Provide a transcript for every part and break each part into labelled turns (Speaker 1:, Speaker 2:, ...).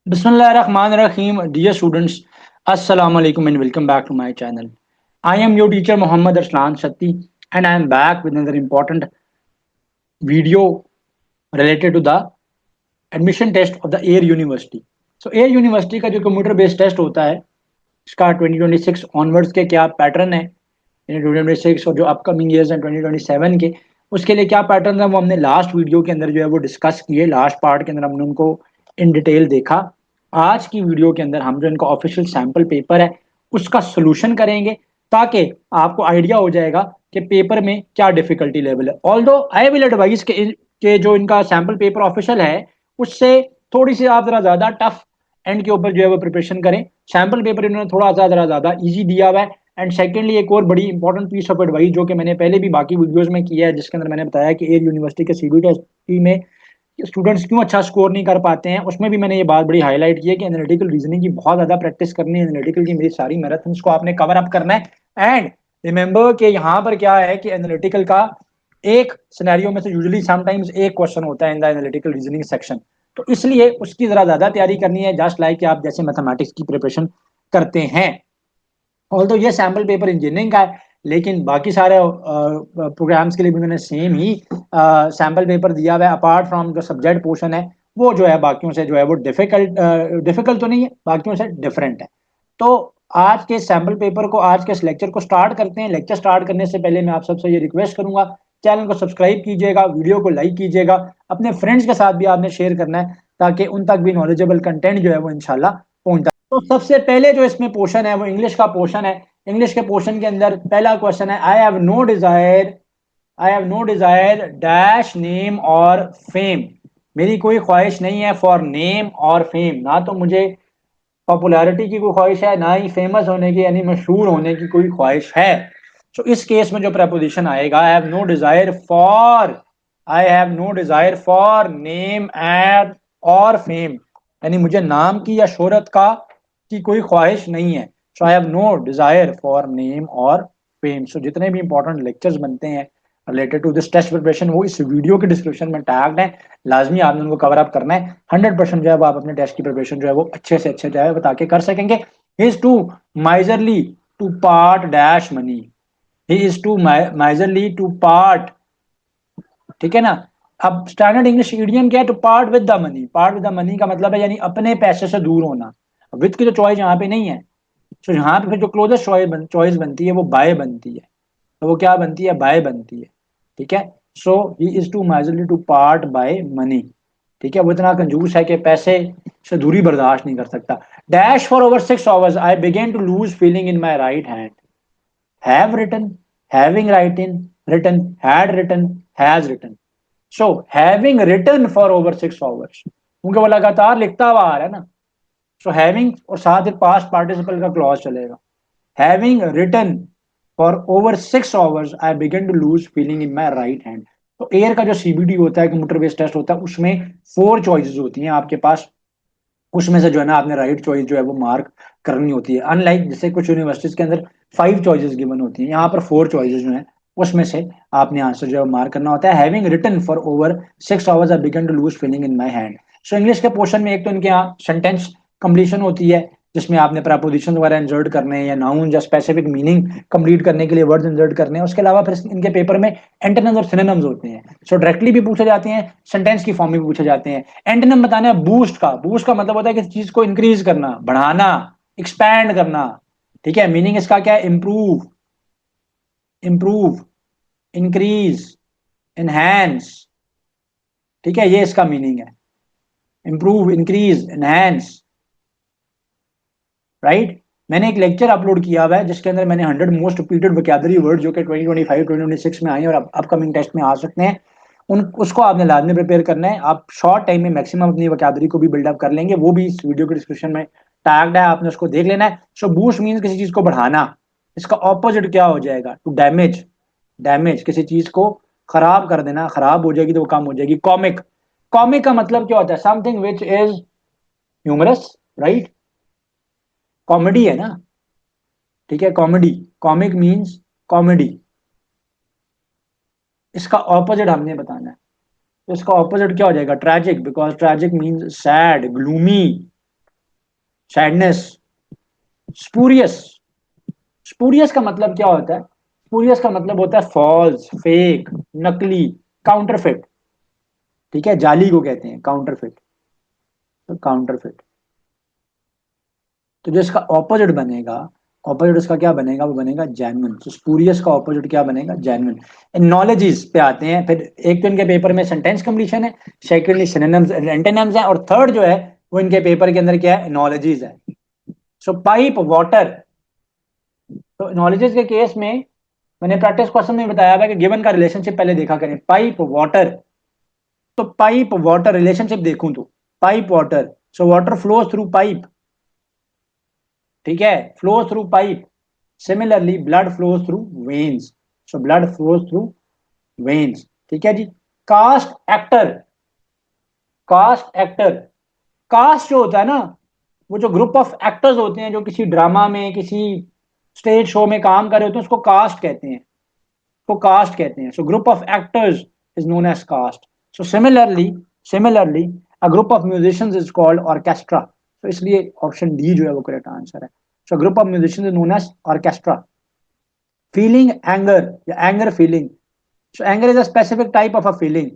Speaker 1: Bismillahirrahmanirrahim. Dear students, Assalamu alaikum and welcome back to my channel. I am your teacher Muhammad Arslan Shatti and I am back with another important video related to the admission test of the Air University. So Air University का जो computer based test होता है इसका 2026 onwards के क्या pattern है, 2026 और जो अपकमिंग ईयर्स हैं 2027 के, उसके लिए क्या पैटर्न है वो हमने लास्ट वीडियो के अंदर जो है वो डिस्कस किए। लास्ट पार्ट के अंदर हमने उनको इन डिटेल देखा। आज की वीडियो के अंदर हम जो इनका ऑफिशियल सैम्पल पेपर है उसका सोल्यूशन करेंगे ताकि आपको आइडिया हो जाएगा कि पेपर में क्या डिफिकल्टी लेवल है। ऑल्दो आई विल एडवाइस के जो इनका सैम्पल पेपर ऑफिशियल है उससे थोड़ी सी आप जरा ज्यादा टफ एंड के ऊपर जो है वो प्रिपरेशन करें। सैम्पल पेपर इन्होंने थोड़ा सा जरा ज्यादा इजी दिया हुआ है। एंड सेकेंडली एक और बड़ी इंपॉर्टेंट पीस ऑफ एडवाइस जो कि मैंने पहले भी बाकी वीडियोस में किया है, जिसके अंदर मैंने बताया कि एयर यूनिवर्सिटी के सीबीटी में स्टूडेंट्स क्यों अच्छा स्कोर नहीं कर पाते हैं, उसमें भी मैंने ये बात बड़ी हाईलाइट की है कि एनालिटिकल रीजनिंग की बहुत ज्यादा प्रैक्टिस करनी है। एनालिटिकल की मेरी सारी मैराथन्स को आपने कवर अप करना है। एंड रिमेंबर कि यहाँ पर क्या है कि एनालिटिकल का एक सिनेरियो में से यूजुअली समटाइम्स एक क्वेश्चन होता है in the analytical reasoning section, तो इसलिए उसकी जरा ज्यादा तैयारी करनी है, जस्ट लाइक आप जैसे मैथमेटिक्स की प्रिपरेशन करते हैं। ऑल्दो ये सैम्पल पेपर इंजीनियरिंग का है लेकिन बाकी सारे प्रोग्राम्स के लिए भी मैंने सेम ही सैम्पल पेपर दिया हुआ है। अपार्ट फ्रॉम जो सब्जेक्ट पोर्शन है वो जो है बाकियों से जो है वो डिफिकल्ट तो नहीं है, बाकियों से डिफरेंट है। तो आज के सैम्पल पेपर को, आज के इस लेक्चर को स्टार्ट करते हैं। लेक्चर स्टार्ट करने से पहले मैं आप सबसे ये रिक्वेस्ट करूंगा, चैनल को सब्सक्राइब कीजिएगा, वीडियो को लाइक कीजिएगा, अपने फ्रेंड्स के साथ भी आपने शेयर करना है ताकि उन तक भी नॉलेजेबल कंटेंट जो है वो इंशाल्लाह पहुंचता है। तो सबसे पहले जो इसमें पोर्शन है वो इंग्लिश का पोर्शन है। इंग्लिश के पोर्शन के अंदर पहला क्वेश्चन है, I have no desire dash name और फेम। मेरी कोई ख्वाहिश नहीं है फॉर नेम और फेम, ना तो मुझे पॉपुलैरिटी की कोई ख्वाहिश है ना ही फेमस होने की यानी मशहूर होने की कोई ख्वाहिश है। सो इस केस में जो प्रपोजिशन आएगा, I have no desire for name and और फेम, यानी मुझे नाम की या शोहरत का की कोई ख्वाहिश नहीं है। So I have no desire for name और फेम। सो जितने भी इंपॉर्टेंट लेक्चर्स बनते हैं related to this test preparation वो इस वीडियो के डिस्क्रिप्शन में टैग्ड है, लाजमी आपने उनको कवर अप करना है। 100% जो है वो आप अपने टेस्ट की प्रिपरेशन जो है वो अच्छे से अच्छे जो है बता के कर सकेंगे। He is too miserly to part dash money, he is too miserly to part, ठीक है ना। अब स्टैंडर्ड इंग्लिश इडियम क्या है, to part with the money. Part with the money का मतलब है यानी अपने पैसे से दूर होना। विद की तो चॉइस यहाँ पे नहीं है, तो यहाँ पे फिर जो क्लोजेस्ट चॉइस बनती है वो बाय बनती है। तो वो क्या बनती है, बाय बनती है, ठीक है। So he is too miserly to part by money, ठीक है। वो इतना कंजूस है कि पैसे से दूरी बर्दाश्त नहीं कर सकता। Dash for over 6 hours I began to lose feeling in my right hand. Have written, having written, had written, has written. So having written for over 6 hours, क्योंकि वो लगातार लिखता हुआ आ रहा है ना। सो हैविंग और साथ एक पास्ट पार्टिसिपल का क्लॉज चलेगा। Having written for over 6 hours I began to lose feeling in my right hand. तो एयर का जो सीबीटी होता है, कंप्यूटर बेस्ड टेस्ट होता है, उसमें 4 चॉइसेस होती हैं आपके पास। उसमें से जो है ना आपने राइट चॉइस जो है वो मार्क करनी होती है। अनलाइक जैसे कुछ यूनिवर्सिटीज के अंदर 5 चॉइसेस गिवन होती हैं, यहाँ पर 4 चॉइसेस जो है उसमें से आपने आंसर जो है मार्क करना होता है। Having written for over 6 hours I began to lose feeling in my hand. So English के पोर्शन में एक तो इनके यहाँ सेंटेंस कंप्लीशन होती है जिसमें आपने प्रपोजिशन वगैरह इंसर्ट करने हैं या नाउन या स्पेसिफिक मीनिंग कंप्लीट करने के लिए वर्ड्स इंसर्ट करने हैं। उसके अलावा फिर इनके पेपर में एंटोनिम्स और सिनोनिम्स होते हैं। सो डायरेक्टली भी पूछे जाते हैं, सेंटेंस की फॉर्म में भी पूछे जाते हैं। एंटोनिम बताना है बूस्ट का। बूस्ट का मतलब होता है किसी चीज को इंक्रीज करना, बढ़ाना, एक्सपैंड करना, ठीक है। मीनिंग इसका क्या है, इंप्रूव, इंप्रूव, इंक्रीज, इनहैंस, ठीक है, ये इसका मीनिंग है। Improve, increase, enhance, right. मैंने एक लेक्चर अपलोड किया हुआ है जिसके अंदर मैंने 100 मोस्ट रिपीटेड वोकैबुलरी वर्ड जो कि 2025 2026 में आए और अपकमिंग टेस्ट में आ सकते हैं, उन उसको आपने लाजमी प्रिपेयर करना है। आप शॉर्ट टाइम में मैक्सिमम अपनी वोकैबुलरी को भी बिल्डअप कर लेंगे, वो भी इस वीडियो के डिस्क्रिप्शन में टैग्ड है, आपने उसको देख लेना है। सो बूस्ट मीन्स किसी चीज को बढ़ाना। इसका ऑपोजिट क्या हो जाएगा, टू डैमेज। डैमेज किसी चीज को खराब कर देना, खराब हो जाएगी तो वो कम हो जाएगी। कॉमिक, कॉमिक का मतलब क्या होता है, something which is humorous, right. Comedy है ना, ठीक है, कॉमेडी। Comic means comedy. इसका ऑपोजिट हमने बताना है, तो इसका ऑपोजिट क्या हो जाएगा, tragic, because tragic means sad, gloomy, sadness, spurious. Spurious का मतलब क्या होता है? स्पूरियस का मतलब होता है फॉल्स, फेक, नकली, काउंटरफिट। ठीक है, जाली को कहते हैं काउंटरफिट। तो काउंटरफिट, तो जो इसका ऑपोजिट बनेगा, ऑपोजिट उसका क्या बनेगा? वो बनेगा जेन्युइन। तो स्पूरियस का ऑपोजिट क्या बनेगा? जेन्युइन। नॉलेजेस पे आते हैं फिर। एक तो इनके पेपर में सेंटेंस कंप्लीशन है, सेकेंडली सिनोनिम्स एंड एंटोनिम्स है, और थर्ड जो है वो इनके पेपर के अंदर क्या है? नॉलेजेस है। सो पाइप वाटर। तो नॉलेजेस के केस में मैंने प्रैक्टिस क्वेश्चन में बताया था कि गिवन का रिलेशनशिप पहले देखा करें, पाइप वाटर। तो पाइप वाटर रिलेशनशिप देखूं तो pipe water, so water flows through pipe. ठीक है, flows through pipe. Similarly blood flows through veins, so blood flows through veins. ठीक है जी। Cast actor, cast actor, cast जो होता है ना, वो जो ग्रुप ऑफ एक्टर्स होते हैं जो किसी ड्रामा में, किसी स्टेज शो में काम कर रहे होते हैं, उसको कास्ट कहते हैं। को कास्ट कहते हैं। So group of actors is known as cast. So similarly a group of musicians is called orchestra. तो इसलिए ऑप्शन डी जो है वो करेक्ट आंसर है। So group of musicians is known as orchestra. Feeling anger या anger feeling, so anger is a specific type of a feeling.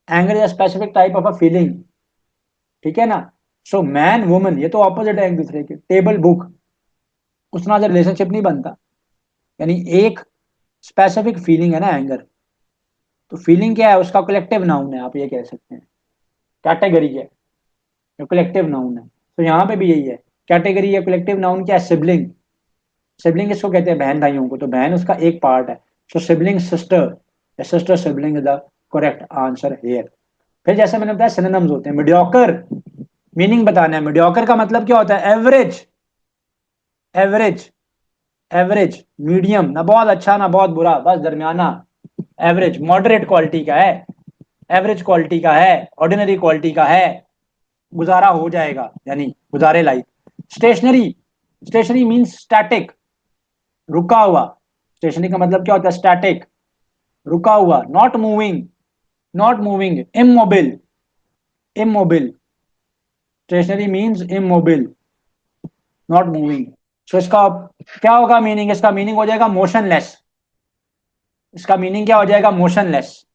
Speaker 1: Anger is a specific type of a feeling. ठीक है ना। So man woman ये तो opposite है एक दूसरे के। टेबल बुक, उसमें आज रिलेशनशिप नहीं बनता। यानी एक स्पेसिफिक फीलिंग है ना एंगर। तो फीलिंग क्या है? उसका कलेक्टिव नाउन है, आप ये कह सकते हैं। कैटेगरी है, जो कलेक्टिव नाउन है। तो यहाँ पे भी यही है, कैटेगरी या कलेक्टिव नाउन क्या है? सिबलिंग। सिबलिंग किसको कहते हैं? बहन भाइयों को। तो बहन उसका एक पार्ट है। सो सिबलिंग सिस्टर या sister sibling is the correct answer here. फिर जैसे मैंने बताया सिनोनिम्स होते हैं। मीडियोकर, मीनिंग बताना है। मीडियोकर का मतलब क्या होता है? एवरेज, एवरेज, एवरेज, मीडियम, ना बहुत अच्छा ना बहुत बुरा, बस दरमियाना। एवरेज मॉडरेट क्वालिटी का है, एवरेज क्वालिटी का है, ऑर्डिनरी क्वालिटी का है, गुजारा हो जाएगा, यानी गुजारे लायक। स्टेशनरी, स्टेशनरी मींस स्टैटिक, रुका हुआ। स्टेशनरी का मतलब क्या होता है? स्टैटिक, रुका हुआ। Not moving, not moving, immobile, immobile. Stationary means immobile, not moving. So इसका क्या होगा मीनिंग? इसका मीनिंग हो जाएगा मोशनलेस। इसका मीनिंग क्या हो जाएगा? मोशनलेस।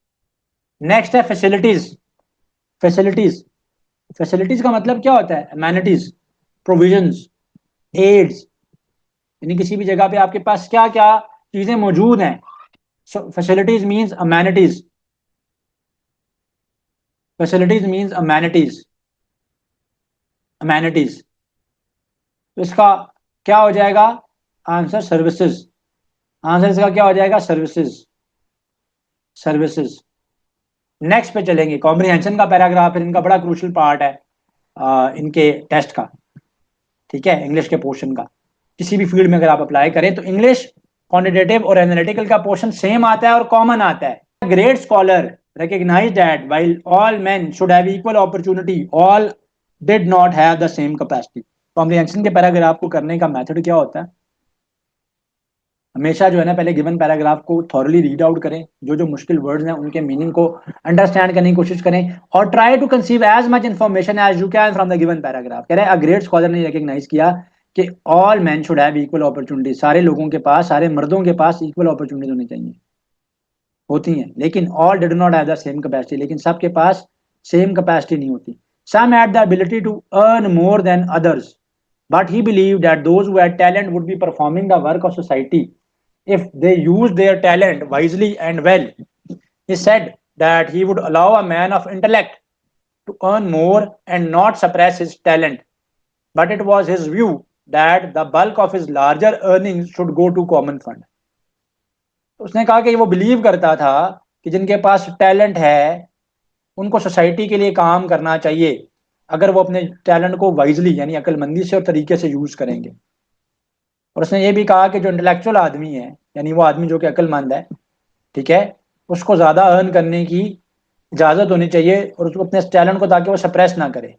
Speaker 1: नेक्स्ट है फैसिलिटीज। फैसिलिटीज, फैसिलिटीज का मतलब क्या होता है? Amenities, provisions, aids. यानी किसी भी जगह पे आपके पास क्या क्या चीजें मौजूद हैं। So facilities means amenities, facilities means amenities, amenities. तो इसका क्या हो जाएगा आंसर? सर्विसेज। आंसर इसका क्या हो जाएगा? Services, services. नेक्स्ट पे चलेंगे, कॉम्प्रिहेंशन का पैराग्राफ है। इनका बड़ा क्रूशियल पार्ट है इनके टेस्ट का। ठीक है, इंग्लिश के पोर्शन का। किसी भी फील्ड में अगर आप अप्लाई करें तो इंग्लिश क्वांटिटेटिव और एनालिटिकल का पोर्शन सेम आता है और कॉमन आता है। Great scholar recognize that while all men should have equal opportunity, all did not have the same capacity। Comprehension के पैराग्राफ को करने का मेथड क्या होता है? हमेशा जो है ना, पहले गिवन पैराग्राफ को थॉरली रीड आउट करें, जो जो मुश्किल वर्ड्स हैं उनके मीनिंग को अंडरस्टैंड करने की कोशिश करें, और try to conceive as much information as you can from the given paragraph. कह रहे हैं अ ग्रेट स्कॉलर ने रिकग्नाइज किया कि all man should have equal opportunity. सारे लोगों के पास, सारे मर्दों के पास इक्वल अपॉर्चुनिटी होनी चाहिए, होती हैं, लेकिन all did not have the same capacity. लेकिन सबके पास सेम कैपेसिटी नहीं होती। Some had the ability to earn more than others, but he believed that those who had talent would be performing the work of society if they used their talent wisely and well. He said that he would allow a man of intellect to earn more and not suppress his talent, but it was his view that the bulk of his larger earnings should go to common fund। उसने कहा कि वो believe करता था कि जिनके पास talent है उनको सोसाइटी के लिए काम करना चाहिए, अगर वो अपने टैलेंट को वाइजली यानी अक्लमंदी से और तरीके से यूज करेंगे। और उसने ये भी कहा कि जो इंटेलेक्चुअल आदमी है, यानी वो आदमी जो कि अक्लमंद है, ठीक है, उसको ज्यादा अर्न करने की इजाजत होनी चाहिए और उसको अपने टैलेंट को, ताकि वो सप्रेस ना करे।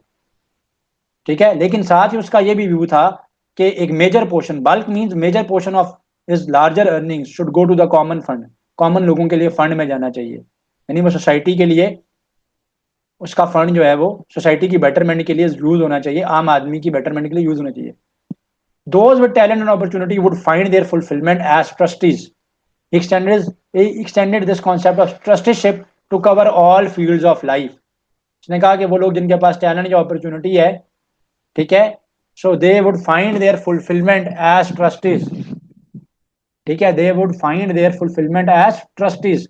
Speaker 1: ठीक है, लेकिन साथ ही उसका ये भी व्यू था कि एक major portion, bulk means major portion of his larger earnings should go to the common fund. Common लोगों के लिए फंड में जाना चाहिए, यानी वो सोसाइटी के लिए उसका फंड जो है वो सोसाइटी की बेटरमेंट के लिए यूज होना चाहिए, आम आदमी की बेटरमेंट के लिए यूज होना चाहिए। Those with talent and opportunity would find their fulfillment as trustees. He extended this concept of trusteeship to cover all fields of life. उसने कहा कि वो लोग जिनके पास टैलेंट या अपॉर्चुनिटी है, ठीक है, so they would find their fulfilment as trustees, ठीक है, they would find their fulfilment as trustees.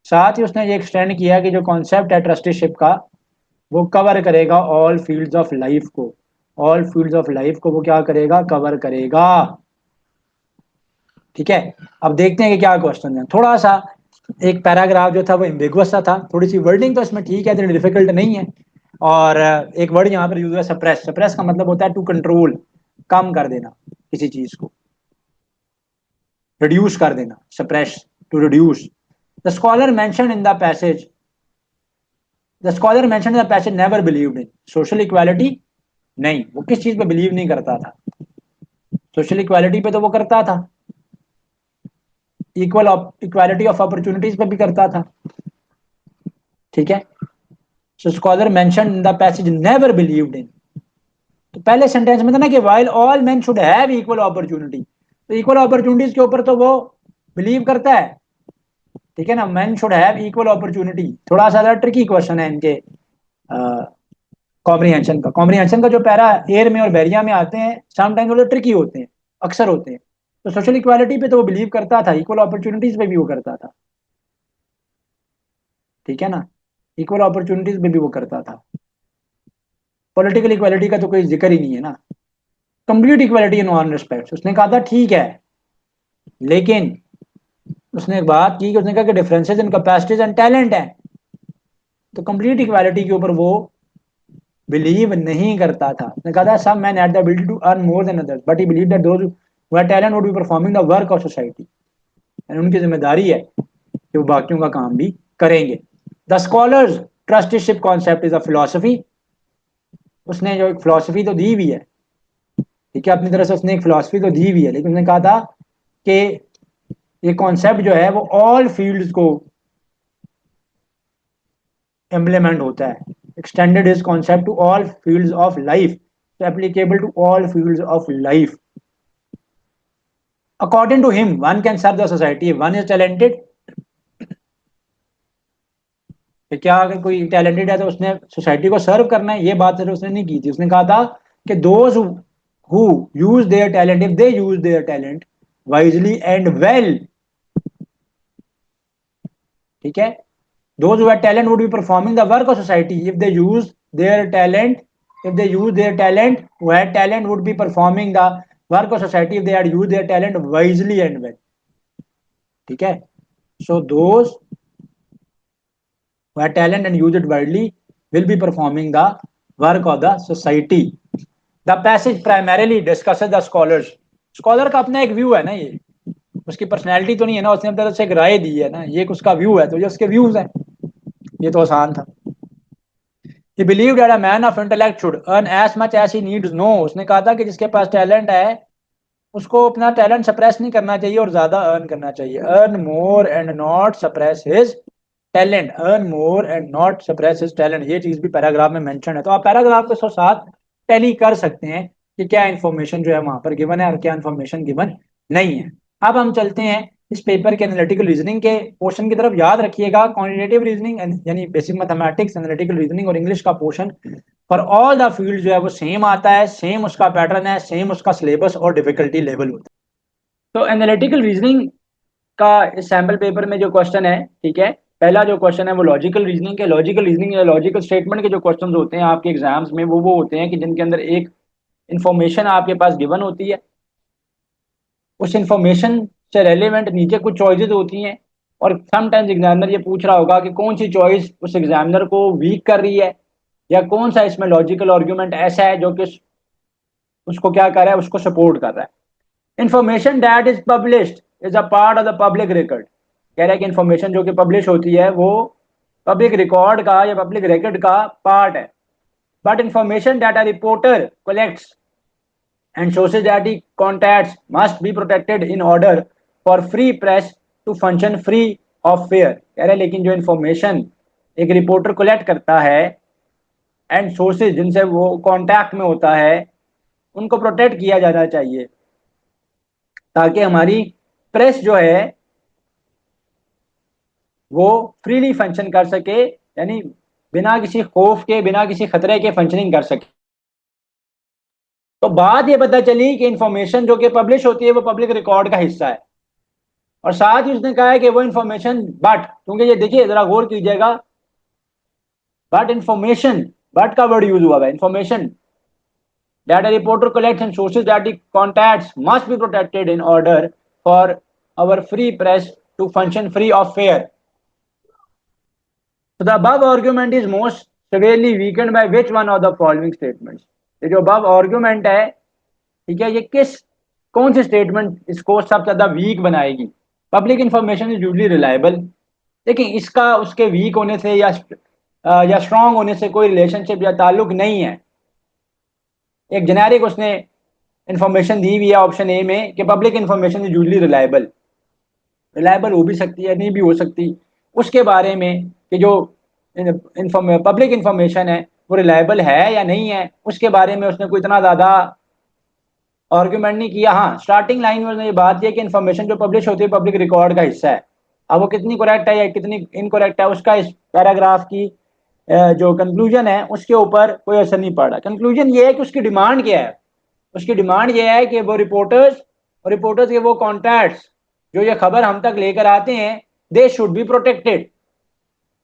Speaker 1: साथ ही उसने ये एक्सटेंड किया कि जो कॉन्सेप्ट है ट्रस्टीशिप का वो कवर करेगा ऑल फील्ड्स ऑफ लाइफ को, ऑल फील्ड्स ऑफ लाइफ को वो क्या करेगा, कवर करेगा। ठीक है, अब देखते हैं कि क्या क्वेश्चन है। थोड़ा सा एक पैराग्राफ जो था वो एम्बिगुअस सा था, थोड़ी सी वर्डिंग तो इसमें ठीक है, इतनी डिफिकल्ट नहीं है। और एक वर्ड यहाँ पर यूज हुआ है सप्रेस। सप्रेस का मतलब होता है टू कंट्रोल, कम कर देना किसी चीज को, रिड्यूस कर देना, suppress, to reduce. The scholar mention in the passage, the scholar mention in the passage never believed in social equality. नहीं, वो किस चीज पे बिलीव नहीं करता था? सोशल इक्वालिटी पे तो वो करता था, इक्वालिटी ऑफ अपॉर्चुनिटीज पे भी करता था। ठीक है, so scholar mention in the passage never believed in. तो पहले सेंटेंस में था ना कि while all men should have equal opportunity, तो इक्वल अपॉर्चुनिटीज के ऊपर तो वो बिलीव करता है। ठीक है ना, main should have equal opportunity. थोड़ा सा ट्रिकी क्वेश्चन है इनके कॉम्प्रिहेंशन का। कॉम्प्रिहेंशन का जो पैरा एयर में और बैरिया में आते हैं समटाइम्स वो ट्रिकी होते हैं, अक्सर होते हैं। तो सोशल इक्वालिटी पे तो वो बिलीव करता था, इक्वल अपॉर्चुनिटीज पे भी वो करता था। ठीक है ना, इक्वल अपॉर्चुनिटीज पे भी वो करता था। पॉलिटिकल इक्वालिटी का तो कोई जिक्र ही नहीं है ना। Complete equality in all respects, उसने कहा था ठीक है, लेकिन उसने एक बात की कि उसने कहा कि differences in capacities and talent है। तो कंप्लीट इक्वालिटी के ऊपर वो बिलीव नहीं करता था। उसने कहा था some man had the ability to earn more than others but he believe that those who have talent would be performing the work of society. यानी उनकी जिम्मेदारी है कि वो बाकियों का काम भी करेंगे। The scholars trusteeship concept is a philosophy. उसने जो एक फिलोसफी तो दी हुई है, ठीक है, अपनी तरह से उसने एक फिलोसफी तो दी हुई है, लेकिन उसने कहा था कि ये कॉन्सेप्ट जो है वो ऑल फील्ड्स को इम्प्लीमेंट होता है। Extended is concept to all fields of life, applicable to all fields of life. According to him one can serve the society one is talented. क्या अगर कोई टैलेंटेड है तो उसने सोसाइटी को सर्व करना है, ये बात सिर्फ उसने नहीं की थी। उसने कहा था कि those who use their talent, if they use their talent wisely and well, ठीक है, those who have talent would be performing the work of society if they use their talent, if they use their talent, who had talent would be performing the work of society if they had used their talent wisely and well। ठीक है, so those who have talent and use it widely will be performing the work of the society। the passage primarily discusses the scholars। Scholar का अपना एक view है ना, ये उसकी personality तो नहीं है ना, उसने अपनी तरफ से एक राय दी है ना, ये उसका व्यू है, तो ये उसके व्यूज है। ये तो आसान था। He believed that a man of intellect should earn as much as he needs know। उसने कहा था कि जिसके पास टैलेंट है उसको अपना टैलेंट सप्रेस नहीं करना चाहिए और ज्यादा अर्न करना चाहिए। Earn more and not suppress his talent, earn more and not suppress his talent, ये चीज भी पैराग्राफ में मेंशन है। तो आप पैराग्राफ के साथ टैली कर सकते हैं कि क्या इन्फॉर्मेशन जो है वहां पर गिवन है और क्या इन्फॉर्मेशन गिवन नहीं है। अब हम चलते हैं इस पेपर के एनालिटिकल रीजनिंग के पोर्शन की तरफ। याद रखिएगा क्वांटिटेटिव रीजनिंग यानी बेसिक मैथमेटिक्स, एनालिटिकल रीजनिंग और इंग्लिश का portion for all the field जो है वो सेम आता है, सेम उसका पैटर्न है, सेम उसका सिलेबस और डिफिकल्टी लेवल होता है। तो एनालिटिकल रीजनिंग का इस सैम्पल पेपर में जो क्वेश्चन है, ठीक है, पहला जो क्वेश्चन है वो लॉजिकल रीजनिंग के। लॉजिकल रीजनिंग या लॉजिकल स्टेटमेंट के जो क्वेश्चन होते हैं आपके एग्जाम्स में वो होते हैं कि जिनके अंदर एक इंफॉर्मेशन आपके पास गिवन होती है, उस इंफॉर्मेशन से रेलिवेंट नीचे कुछ चॉइसेस होती हैं, और समटाइम्स एग्जामिनर ये पूछ रहा होगा कि कौन सी चॉइस उस एग्जामिनर को वीक कर रही है या कौन सा इसमें लॉजिकल आर्ग्यूमेंट ऐसा है जो कि उसको क्या कर रहा है, उसको सपोर्ट कर रहा है। Information that is published is a part of the public record. कह रहा है कि इंफॉर्मेशन जो कि पब्लिश होती है वो पब्लिक रिकॉर्ड का या पब्लिक रिकॉर्ड का पार्ट है। But information that a reporter collects and sources that he contacts must be protected in order for free press to function free of fear। कह रहे लेकिन जो इंफॉर्मेशन एक रिपोर्टर कलेक्ट करता है एंड सोर्सेज जिनसे वो कांटेक्ट में होता है उनको प्रोटेक्ट किया जाना चाहिए, ताकि हमारी प्रेस जो है वो फ्रीली फंक्शन कर सके, यानी बिना किसी खौफ के, बिना किसी खतरे के फंक्शनिंग कर सके। तो बात ये पता चली कि इंफॉर्मेशन जो कि पब्लिश होती है वो पब्लिक रिकॉर्ड का हिस्सा है, और साथ ही उसने कहा है कि वो इंफॉर्मेशन बट, क्योंकि ये देखिए जरा गौर कीजिएगा, बट इंफॉर्मेशन, बट का वर्ड यूज हुआ है, information that a reporter collects and sources that he contacts must be protected in order for our free press to function free of fear. So the above argument is most severely weakened by which one of the following statements? ये जो above argument है, ठीक है, ये कौन सी statement इसको सबसे ज्यादा वीक बनाएगी? Public information is usually reliable. देखिए, इसका उसके वीक होने से या स्ट्रांग होने से कोई रिलेशनशिप या ताल्लुक नहीं है। एक जेनेरिक उसने इंफॉर्मेशन दी हुई है ऑप्शन ए में कि public information is usually reliable. Reliable हो भी सकती है, नहीं भी हो सकती, उसके बारे में कि जो पब्लिक इंफॉर्मेशन है वो रिलायबल है या नहीं है, उसके बारे में उसने कोई इतना ज़्यादा आर्ग्यूमेंट नहीं किया। हाँ, स्टार्टिंग लाइन में उसने ये बात की कि इन्फॉर्मेशन जो पब्लिश होती है पब्लिक रिकॉर्ड का हिस्सा है। अब वो कितनी करेक्ट है या कितनी इनकरेक्ट है, उसका इस पैराग्राफ की जो कंक्लूजन है उसके ऊपर कोई असर नहीं पड़ रहा। कंक्लूजन ये है कि उसकी डिमांड क्या है? उसकी डिमांड ये है कि वो रिपोर्टर्स और रिपोर्टर्स के वो कॉन्टैक्ट्स जो ये खबर हम तक लेकर आते हैं, they should be protected,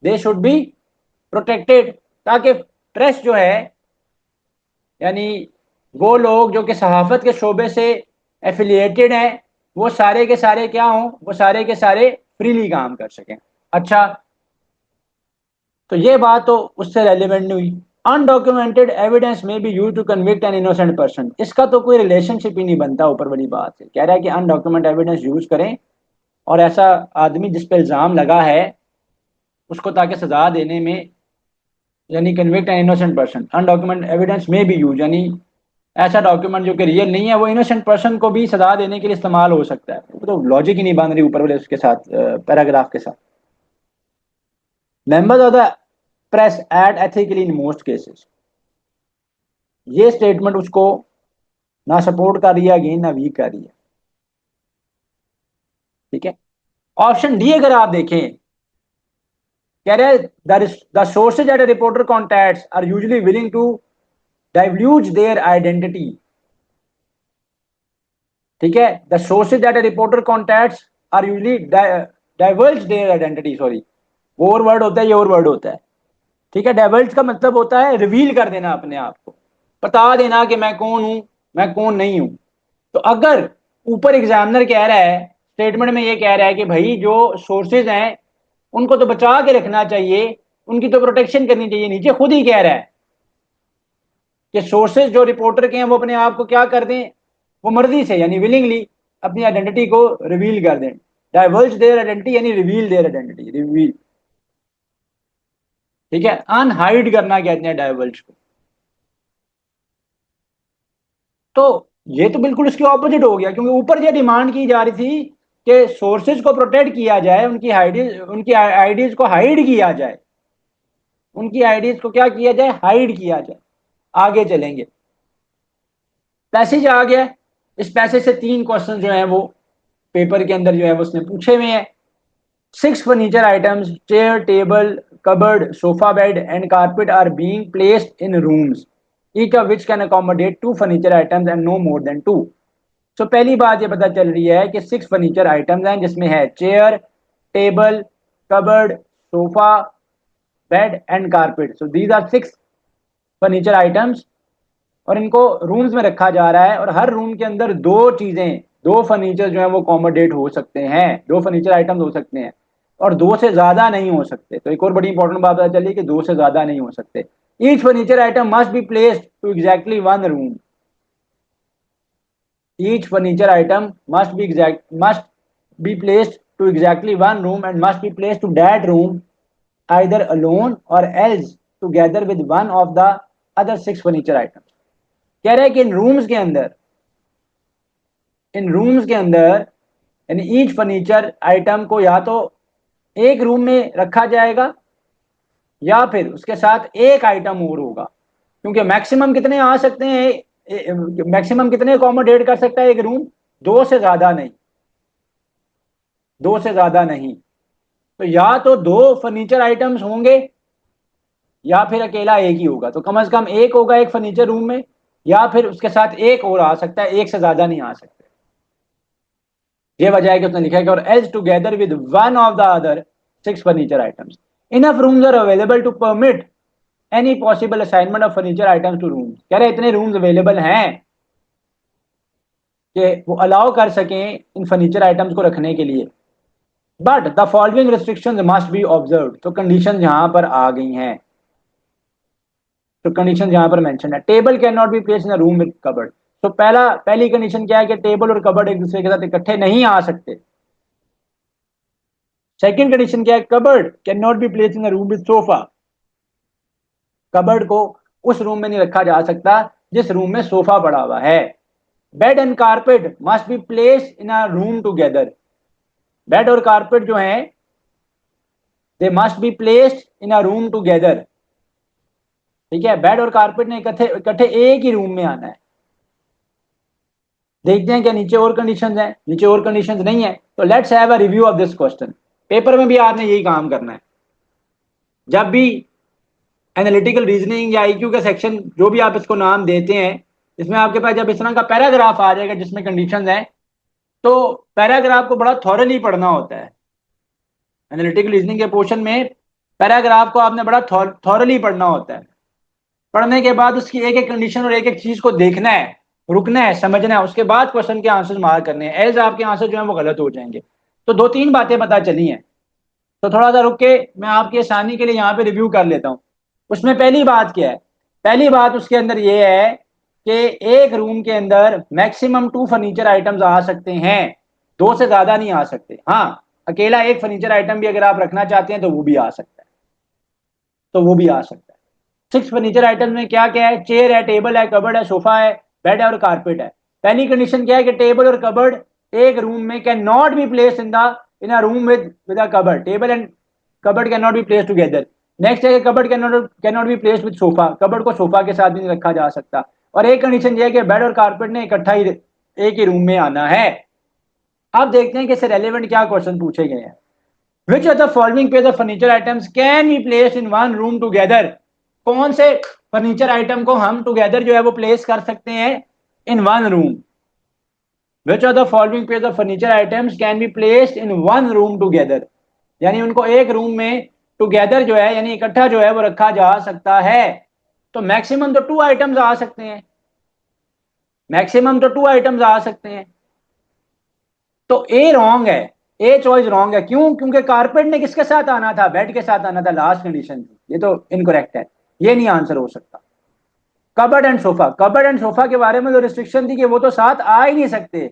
Speaker 1: they should be protected, ताकि प्रेस जो है, यानी वो लोग जो कि सहाफत के शोबे से एफिलिएटेड हैं, वो सारे के सारे क्या हों, वो सारे के सारे फ्रीली काम कर सकें। अच्छा, तो ये बात तो उससे रेलिवेंट नहीं हुई। अनडॉक्यूमेंटेड एविडेंस में be use to convict an innocent person, इसका तो कोई रिलेशनशिप ही नहीं बनता। ऊपर बड़ी बात है, कह रहा है कि अनडॉक्यूमेंट एविडेंस यूज करें और ऐसा आदमी जिस पर इल्जाम लगा है उसको ताकि सजा देने में, यानी convict an innocent person, undocument evidence में भी यूज, यानी ऐसा डॉक्यूमेंट जो कि रियल नहीं है वो इनोसेंट पर्सन को भी सजा देने के लिए इस्तेमाल हो सकता है। तो लॉजिक ही नहीं बन रही ऊपर वाले उसके साथ, पैराग्राफ के साथ। Members of the press act ethically in most cases, ये स्टेटमेंट उसको ना सपोर्ट कर रही है अगेन, ना वीक कर रही है। ठीक है, ऑप्शन डी अगर आप देखें, कह रहे हैं the sources at a reporter contacts are usually willing to divulge their identity. ठीक है, the sources at a reporter contacts are usually diverge their identity, sorry वो और वर्ड होता है, ये और वर्ड होता है। ठीक है, डाइवर्ज का मतलब होता है रिवील कर देना, अपने आप को बता देना कि मैं कौन हूं, मैं कौन नहीं हूं। तो अगर ऊपर एग्जामिनर कह रहा है, स्टेटमेंट में ये कह रहा है कि भाई जो सोर्सेज हैं उनको तो बचा के रखना चाहिए, उनकी तो प्रोटेक्शन करनी चाहिए, नीचे खुद ही कह रहा है कि सोर्सेज जो रिपोर्टर के हैं वो अपने आप को क्या कर दें, वो मर्जी से यानी विलिंगली अपनी आइडेंटिटी को रिवील कर दें। डाइवर्ज देयर आइडेंटिटी यानी रिवील देयर आइडेंटिटी, रिवील। ठीक है, अनहाइड करना कहते हैं डाइवर्ज को। तो ये तो बिल्कुल उसके ऑपोजिट हो गया, क्योंकि ऊपर ये डिमांड की जा रही थी कि सोर्सेज को प्रोटेक्ट किया जाए, उनकी आईडीज को हाइड किया जाए, उनकी आईडीज को क्या किया जाए, हाइड किया जाए। आगे चलेंगे, पैसेज आ गया। इस पैसेज से 3 क्वेश्चन जो है वो पेपर के अंदर जो है वो उसने पूछे हुए हैं। 6 furniture items, chair, table, cupboard, sofa bed and carpet are being placed in rooms, each of which can accommodate 2 furniture items and no more than 2. So पहली बात ये पता चल रही है कि 6 फर्नीचर आइटम्स हैं, जिसमें है chair, table, cupboard, sofa, bed and carpet. So these are 6 furniture items, और इनको रूम्स में रखा जा रहा है, और हर रूम के अंदर 2 फर्नीचर जो है वो अकोमोडेट हो सकते हैं, 2 फर्नीचर आइटम्स हो सकते हैं, और 2 से ज्यादा नहीं हो सकते। तो एक और बड़ी इंपॉर्टेंट बात पता चली कि 2 से ज्यादा नहीं हो सकते। Each furniture item must be placed to exactly 1 room, each furniture item must be placed to exactly 1 room and must be placed to that room either alone or else together with one of the other 6 furniture items. कह रहे हैं कि इन rooms के अंदर यानी each furniture item को या तो एक रूम में रखा जाएगा या फिर उसके साथ एक आइटम और होगा, क्योंकि मैक्सिमम कितने आ सकते हैं, मैक्सिमम कितने अकोमोडेट कर सकता है एक रूम, दो से ज्यादा नहीं, दो से ज्यादा नहीं। तो या तो दो फर्नीचर आइटम्स होंगे या फिर अकेला एक ही होगा, तो कम से कम एक होगा एक फर्नीचर रूम में, या फिर उसके साथ एक और आ सकता है, एक से ज्यादा नहीं आ सकते। ये वजह है कि उसने लिखा है कि और else together with one of the other six furniture items, enough rooms are available to permit any possible assignment of furniture items to rooms. कह रहे इतने रूम्स अवेलेबल हैं कि वो अलाउ कर सकें इन फर्नीचर आइटम्स को रखने के लिए, but the following restrictions must be observe. तो कंडीशन यहां पर आ गई हैं, तो कंडीशन यहां पर मेंशन है, table can not be place in a room with cupboard. तो पहली कंडीशन क्या है कि टेबल और कबर्ड एक दूसरे के साथ इकट्ठे नहीं आ सकते। सेकंड कंडीशन क्या है, cupboard can not be place in a room with sofa. Cupboard को उस रूम में नहीं रखा जा सकता जिस रूम में सोफा पड़ा हुआ है। Bed and carpet must be place in a room together. Bed और कारपेट जो है they must be placed in a room together. ठीक है, बेड और कारपेट ने इकट्ठे इकट्ठे एक ही रूम में आना है। देखते हैं क्या नीचे और कंडीशंस हैं, नीचे और कंडीशंस नहीं है। तो let's have a review of this question. Paper में भी आपने यही काम करना है, जब भी एनालिटिकल रीजनिंग या आईक्यू का सेक्शन जो भी आप इसको नाम देते हैं, इसमें आपके पास जब इस तरह का पैराग्राफ आ जाएगा जिसमें कंडीशंस हैं, तो पैराग्राफ को बड़ा थॉरली पढ़ना होता है। एनालिटिकल रीजनिंग के पोर्शन में पैराग्राफ को आपने बड़ा थॉरली पढ़ना होता है। पढ़ने के बाद उसकी एक एक कंडीशन और एक एक चीज को देखना है, रुकना है, समझना है, उसके बाद क्वेश्चन के आंसर मार्क करने हैं, एल्स आपके आंसर जो है वो गलत हो जाएंगे। तो दो तीन बातें पता चली हैं, तो थोड़ा सा रुक के मैं आपकी आसानी के लिए यहाँ पे रिव्यू कर लेता हूँ। उसमें पहली बात क्या है, पहली बात उसके अंदर ये है कि एक रूम के अंदर मैक्सिमम टू फर्नीचर आइटम्स आ सकते हैं, दो से ज्यादा नहीं आ सकते। हाँ, अकेला एक फर्नीचर आइटम भी अगर आप रखना चाहते हैं तो वो भी आ सकता है, तो वो भी आ सकता है। सिक्स फर्नीचर आइटम में क्या क्या है, चेयर है, टेबल है, कबर्ड है, सोफा है, बेड है और कारपेट है। पहली कंडीशन क्या है कि टेबल और कबर्ड एक रूम में can not be place in a room with a cupboard. Table and cupboard can not be place together. Next है कि cupboard can not be place with sofa. Cupboard को sofa के साथ भी नहीं रखा जा सकता। और एक कंडीशन यह है कि बेड और कारपेट ने इकट्ठा ही एक ही रूम में आना है। अब देखते हैं कि इससे रेलेवेंट क्या क्वेश्चन पूछे गए हैं। Which of the following pairs of furniture items can be placed in one room together? कौन से फर्नीचर आइटम को हम टुगेदर जो है वो प्लेस कर सकते हैं in one room. Which of the following pairs of furniture items can be placed in one room together? यानी उनको एक रूम में टुगेदर जो है यानी इकट्ठा जो है वो रखा जा सकता है। तो मैक्सिमम तो टू आइटम्स आ सकते हैं, मैक्सिमम तो टू आइटम्स आ सकते हैं। तो ए रॉन्ग है, ए चॉइस रॉन्ग है। क्यों? क्योंकि कारपेट ने किसके साथ आना था, बेड के साथ आना था, लास्ट कंडीशन थी। ये तो इनकरेक्ट है, ये नहीं आंसर हो सकता। Cupboard and sofa, cupboard and sofa के बारे में जो रिस्ट्रिक्शन थी कि वो तो साथ आ ही नहीं सकते।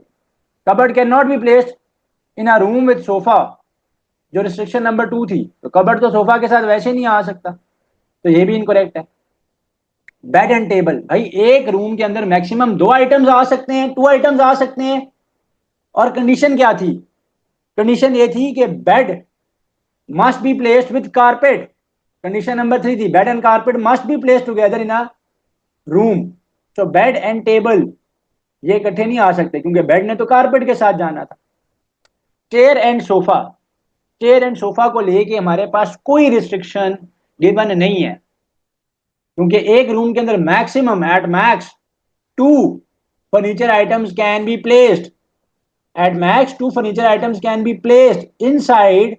Speaker 1: Cupboard can not be placed in a room with sofa, जो रिस्ट्रिक्शन नंबर 2 थी। तो कबर्ड तो सोफा के साथ वैसे नहीं आ सकता, तो ये भी इनकरेक्ट है। बेड एंड टेबल, भाई एक रूम के अंदर मैक्सिमम दो आइटम्स आ सकते हैं, टू आइटम्स आ सकते हैं। और कंडीशन क्या थी, कंडीशन ये थी कि bed must be placed with carpet. Condition number 3 थी bed and carpet must be placed together in a room. तो बेड एंड टेबल ये इकट्ठे नहीं आ सकते क्योंकि बेड ने तो कारपेट के साथ जाना था। Chair and sofa, chair and sofa को लेके हमारे पास कोई रिस्ट्रिक्शन गिवन नहीं है, क्योंकि एक रूम के अंदर maximum at max two furniture items can be placed, at max two furniture items can be placed inside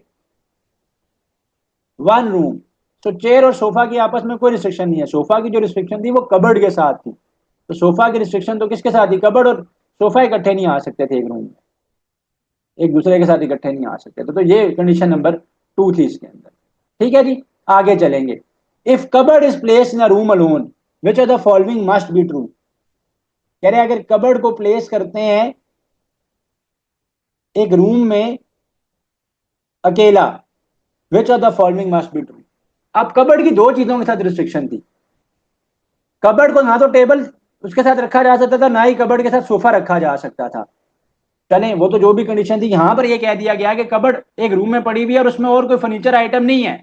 Speaker 1: one room. तो चेयर और सोफा की आपस में कोई रिस्ट्रिक्शन नहीं है। सोफा की जो रिस्ट्रिक्शन थी वो कबर्ड के साथ थी, तो सोफा की रिस्ट्रिक्शन तो किसके साथ थी, कबर्ड और सोफा इकट्ठे नहीं आ सकते थे एक रूम में, एक दूसरे के साथ इकट्ठे नहीं आ सकते थे। तो ये कंडीशन नंबर 2 थी इसके अंदर। ठीक है जी, आगे चलेंगे। If cupboard is place in a room alone which of the following must be true. कह रहे अगर कबर्ड को प्लेस करते हैं एक रूम में अकेला, which of the following must be true. अब कबर्ड की दो चीजों के साथ रिस्ट्रिक्शन थी। कबर्ड को ना तो टेबल उसके साथ रखा जा सकता था, ना ही कबर्ड के साथ सोफा रखा जा सकता था। चलें, वो तो जो भी कंडीशन थी, यहां पर ये कह दिया गया कि कबर्ड एक रूम में पड़ी हुई है और उसमें और कोई फर्नीचर आइटम नहीं है।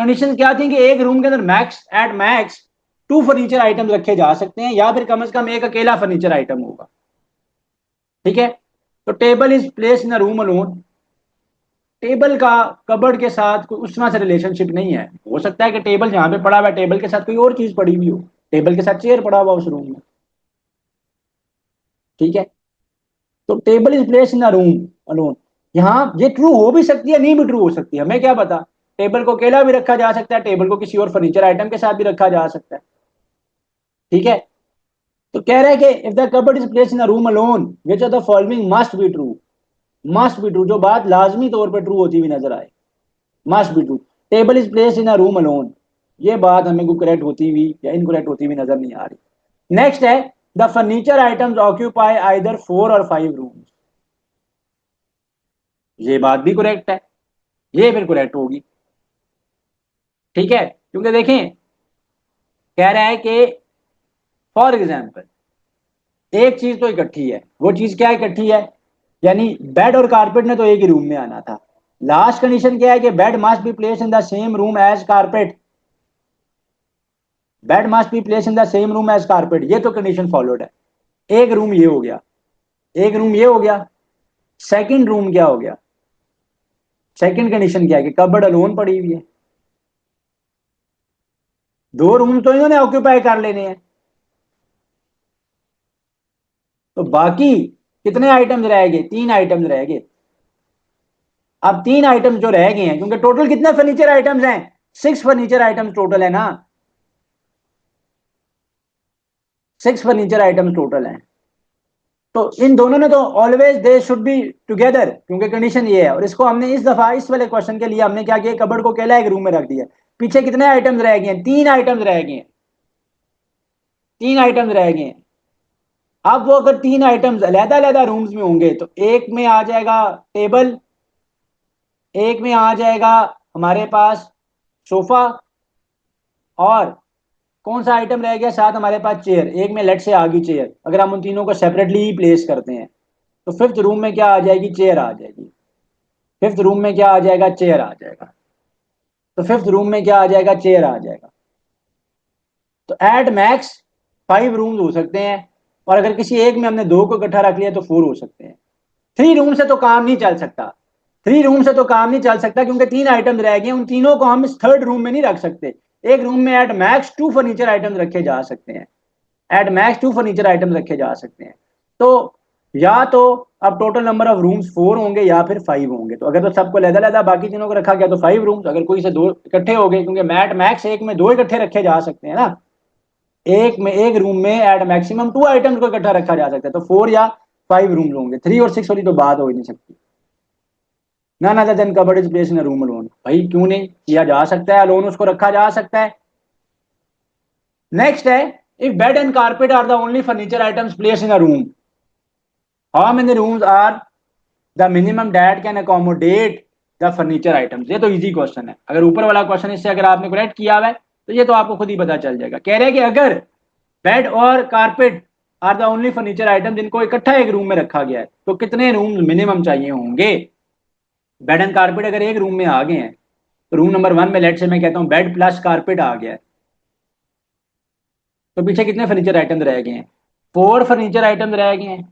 Speaker 1: कंडीशन क्या थी कि एक रूम के अंदर मैक्स 2 फर्नीचर आइटम रखे जा सकते हैं, या फिर कम से कम एक अकेला फर्नीचर आइटम होगा। ठीक है, तो table is place in a room alone. Table का कबर्ड के साथ कोई उस तरह से रिलेशनशिप नहीं है। हो सकता है कि टेबल जहां पे पड़ा हुआ है टेबल के साथ कोई और चीज पड़ी हुई हो, टेबल के साथ चेयर पड़ा हुआ उस रूम में। ठीक है, तो table is place in a room alone, यहाँ ये ट्रू हो भी सकती है, नहीं भी ट्रू हो सकती है, हमें क्या पता। टेबल को अकेला भी रखा जा सकता है, टेबल को किसी और फर्नीचर आइटम के साथ भी रखा जा सकता है। ठीक है, तो कह रहा है कि if the cupboard is place in a room alone which of the following must be true. Must be true, जो बात लाजमी तौर पर ट्रू होती हुई नजर आए, must be true. Table is place in a room alone, ये बात हमें को करेक्ट होती हुई या इनकरेक्ट होती हुई नजर नहीं आ रही। नेक्स्ट है the furniture items occupy either 4 और 5 रूम्स। ये बात भी करेक्ट है, ये फिर करेक्ट होगी। ठीक है, क्योंकि देखें कह रहा है कि फॉर एग्जाम्पल एक चीज तो इकट्ठी है, वो चीज क्या इकट्ठी है, यानी बेड और कारपेट ने तो एक ही रूम में आना था। लास्ट कंडीशन क्या है कि bed must be place in the same room as carpet. Bed must be place in the same room as carpet, ये तो कंडीशन फॉलोड है। एक रूम ये हो गया, एक रूम ये हो गया। सेकंड रूम क्या हो गया, सेकंड कंडीशन क्या है कि कबर्ड अलोन पड़ी हुई है। 2 रूम तो इन्होंने ऑक्यूपाई कर लेने हैं, तो बाकी कितने आइटम्स रह गए, 3 आइटम्स रह गए। अब 3 आइटम्स जो रह गए हैं, क्योंकि टोटल कितने फर्नीचर आइटम्स हैं, 6 फर्नीचर आइटम्स टोटल है ना, 6 फर्नीचर आइटम्स टोटल हैं। तो इन दोनों ने तो always they should be together, क्योंकि कंडीशन ये है। और इसको हमने इस दफा इस वाले क्वेश्चन के लिए हमने क्या किया, कबर्ड को अकेला एक रूम में रख दिया। पीछे कितने आइटम्स रह गए हैं, 3 आइटम्स रह गए हैं, 3 आइटम्स रह गए हैं। अब वो अगर 3 आइटम्स अलहदा अलहदा रूम्स में होंगे तो एक में आ जाएगा टेबल, एक में आ जाएगा हमारे पास सोफा, और कौन सा आइटम रह गया साथ हमारे पास, चेयर। एक में लेट से आ गई चेयर, अगर हम उन तीनों को सेपरेटली ही प्लेस करते हैं तो फिफ्थ रूम में क्या आ जाएगी, चेयर आ जाएगी। फिफ्थ रूम में क्या आ जाएगा, चेयर आ जाएगा। तो फिफ्थ रूम में क्या आ जाएगा, चेयर आ जाएगा। तो एट मैक्स 5 रूम्स हो सकते हैं, और अगर किसी एक में हमने 2 को इकट्ठा रख लिया तो 4 हो सकते हैं। 3 रूम से तो काम नहीं चल सकता, 3 रूम से तो काम नहीं चल सकता, क्योंकि 3 आइटम रह गए, उन तीनों को हम इस थर्ड रूम में नहीं रख सकते। एक रूम में एट मैक्स 2 फर्नीचर आइटम रखे जा सकते हैं, एट मैक्स 2 फर्नीचर आइटम रखे जा सकते हैं। तो या तो अब टोटल नंबर ऑफ रूम्स 4 होंगे या फिर 5 होंगे। तो अगर तो सबको लहदा लहदा बाकी तीनों को रखा गया तो 5 रूम्स, अगर कोई से 2 इकट्ठे हो गए, क्योंकि मैट मैक्स एक में 2 इकट्ठे रखे जा सकते हैं ना, एक में एक रूम में एट मैक्सिमम 2 आइटम्स को इकट्ठा रखा जा सकता है, तो 4 या 5 रूम्स होंगे। 3 और 6 वाली तो बात हो ही नहीं सकती। ना ना then cupboard is place in a room alone, भाई क्यों नहीं किया जा सकता है, अलोन उसको रखा जा सकता है। नेक्स्ट है if bed and carpet are the only furniture items place in a room, how many rooms are the minimum that can accommodate the furniture items. ये तो इजी क्वेश्चन है, अगर ऊपर वाला क्वेश्चन इससे अगर आपने करेक्ट किया हुआ है तो ये तो आपको खुद ही पता चल जाएगा। कह रहे हैं कि अगर बेड और carpet are the only furniture item जिनको इकट्ठा एक रूम में रखा गया है तो कितने रूम मिनिमम चाहिए होंगे। बेड एंड कारपेट अगर एक रूम में आ गए हैं तो रूम नंबर 1 में लेट से मैं कहता हूं बेड प्लस कारपेट आ गया है, तो पीछे कितने फर्नीचर आइटम रह गए हैं, 4 फर्नीचर आइटम रह गए हैं,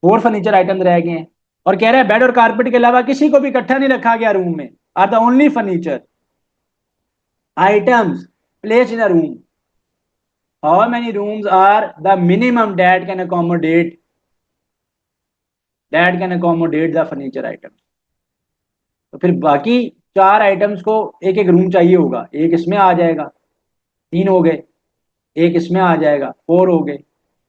Speaker 1: 4 फर्नीचर आइटम रह गए हैं। और कह रहा है बेड और कारपेट के अलावा किसी को भी इकट्ठा नहीं रखा गया रूम में, are the only furniture items place in a room, how many rooms are the minimum that can accommodate the furniture item. तो फिर बाकी 4 आइटम्स को एक एक रूम चाहिए होगा, एक इसमें आ जाएगा, 3 हो गए, एक इसमें आ जाएगा, 4 हो गए,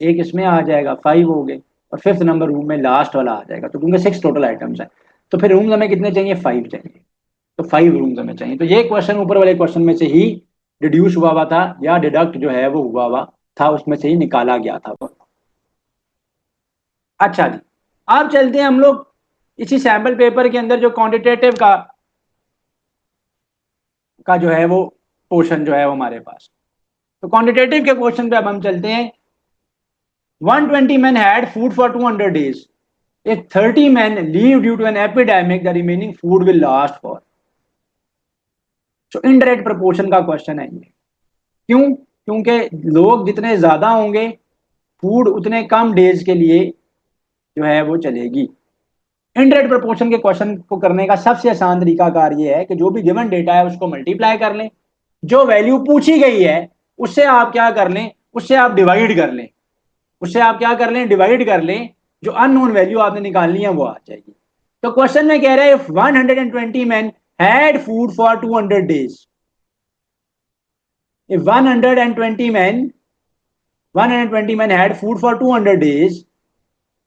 Speaker 1: एक इसमें आ जाएगा, 5 हो गए, और फिफ्थ नंबर रूम में लास्ट वाला आ जाएगा। तो क्योंकि 6 टोटल आइटम्स हैं तो फिर रूम्स हमें कितने चाहिए, 5 चाहिए। तो 5 रूम्स हमें चाहिए। तो ये क्वेश्चन ऊपर वाले क्वेश्चन में से ही डिड्यूस हुआ था, या डिडक्ट जो है वो हुआ था, उसमें से ही निकाला गया था वो। अच्छा जी, अब चलते हैं हम लोग इसी सैम्पल पेपर के अंदर जो क्वांटिटेटिव का जो है वो पोर्शन जो है वो हमारे पास। तो क्वांटिटेटिव के क्वेश्चन पे अब हम चलते हैं। 120 men had food for 200 days. If 30 men leave due to an epidemic, the remaining food will last for. तो इनडायरेक्ट प्रोपोर्शन का क्वेश्चन है ये। क्यों? क्योंकि लोग जितने ज्यादा होंगे फूड उतने कम डेज के लिए जो है वो चलेगी। इनडायरेक्ट प्रोपोर्शन के क्वेश्चन को करने का सबसे आसान तरीका कार ये है कि जो भी गिवन डेटा है उसको मल्टीप्लाई कर लें, जो वैल्यू पूछी गई है उससे आप क्या कर लें, उससे आप डिवाइड कर लें, उससे आप क्या कर लें, डिवाइड कर लें, जो अननोन वैल्यू आपने निकालनी है वो आ जाएगी। तो क्वेश्चन में कह रहा है if 120 men had food for 200 days, if 120 men had food for 200 days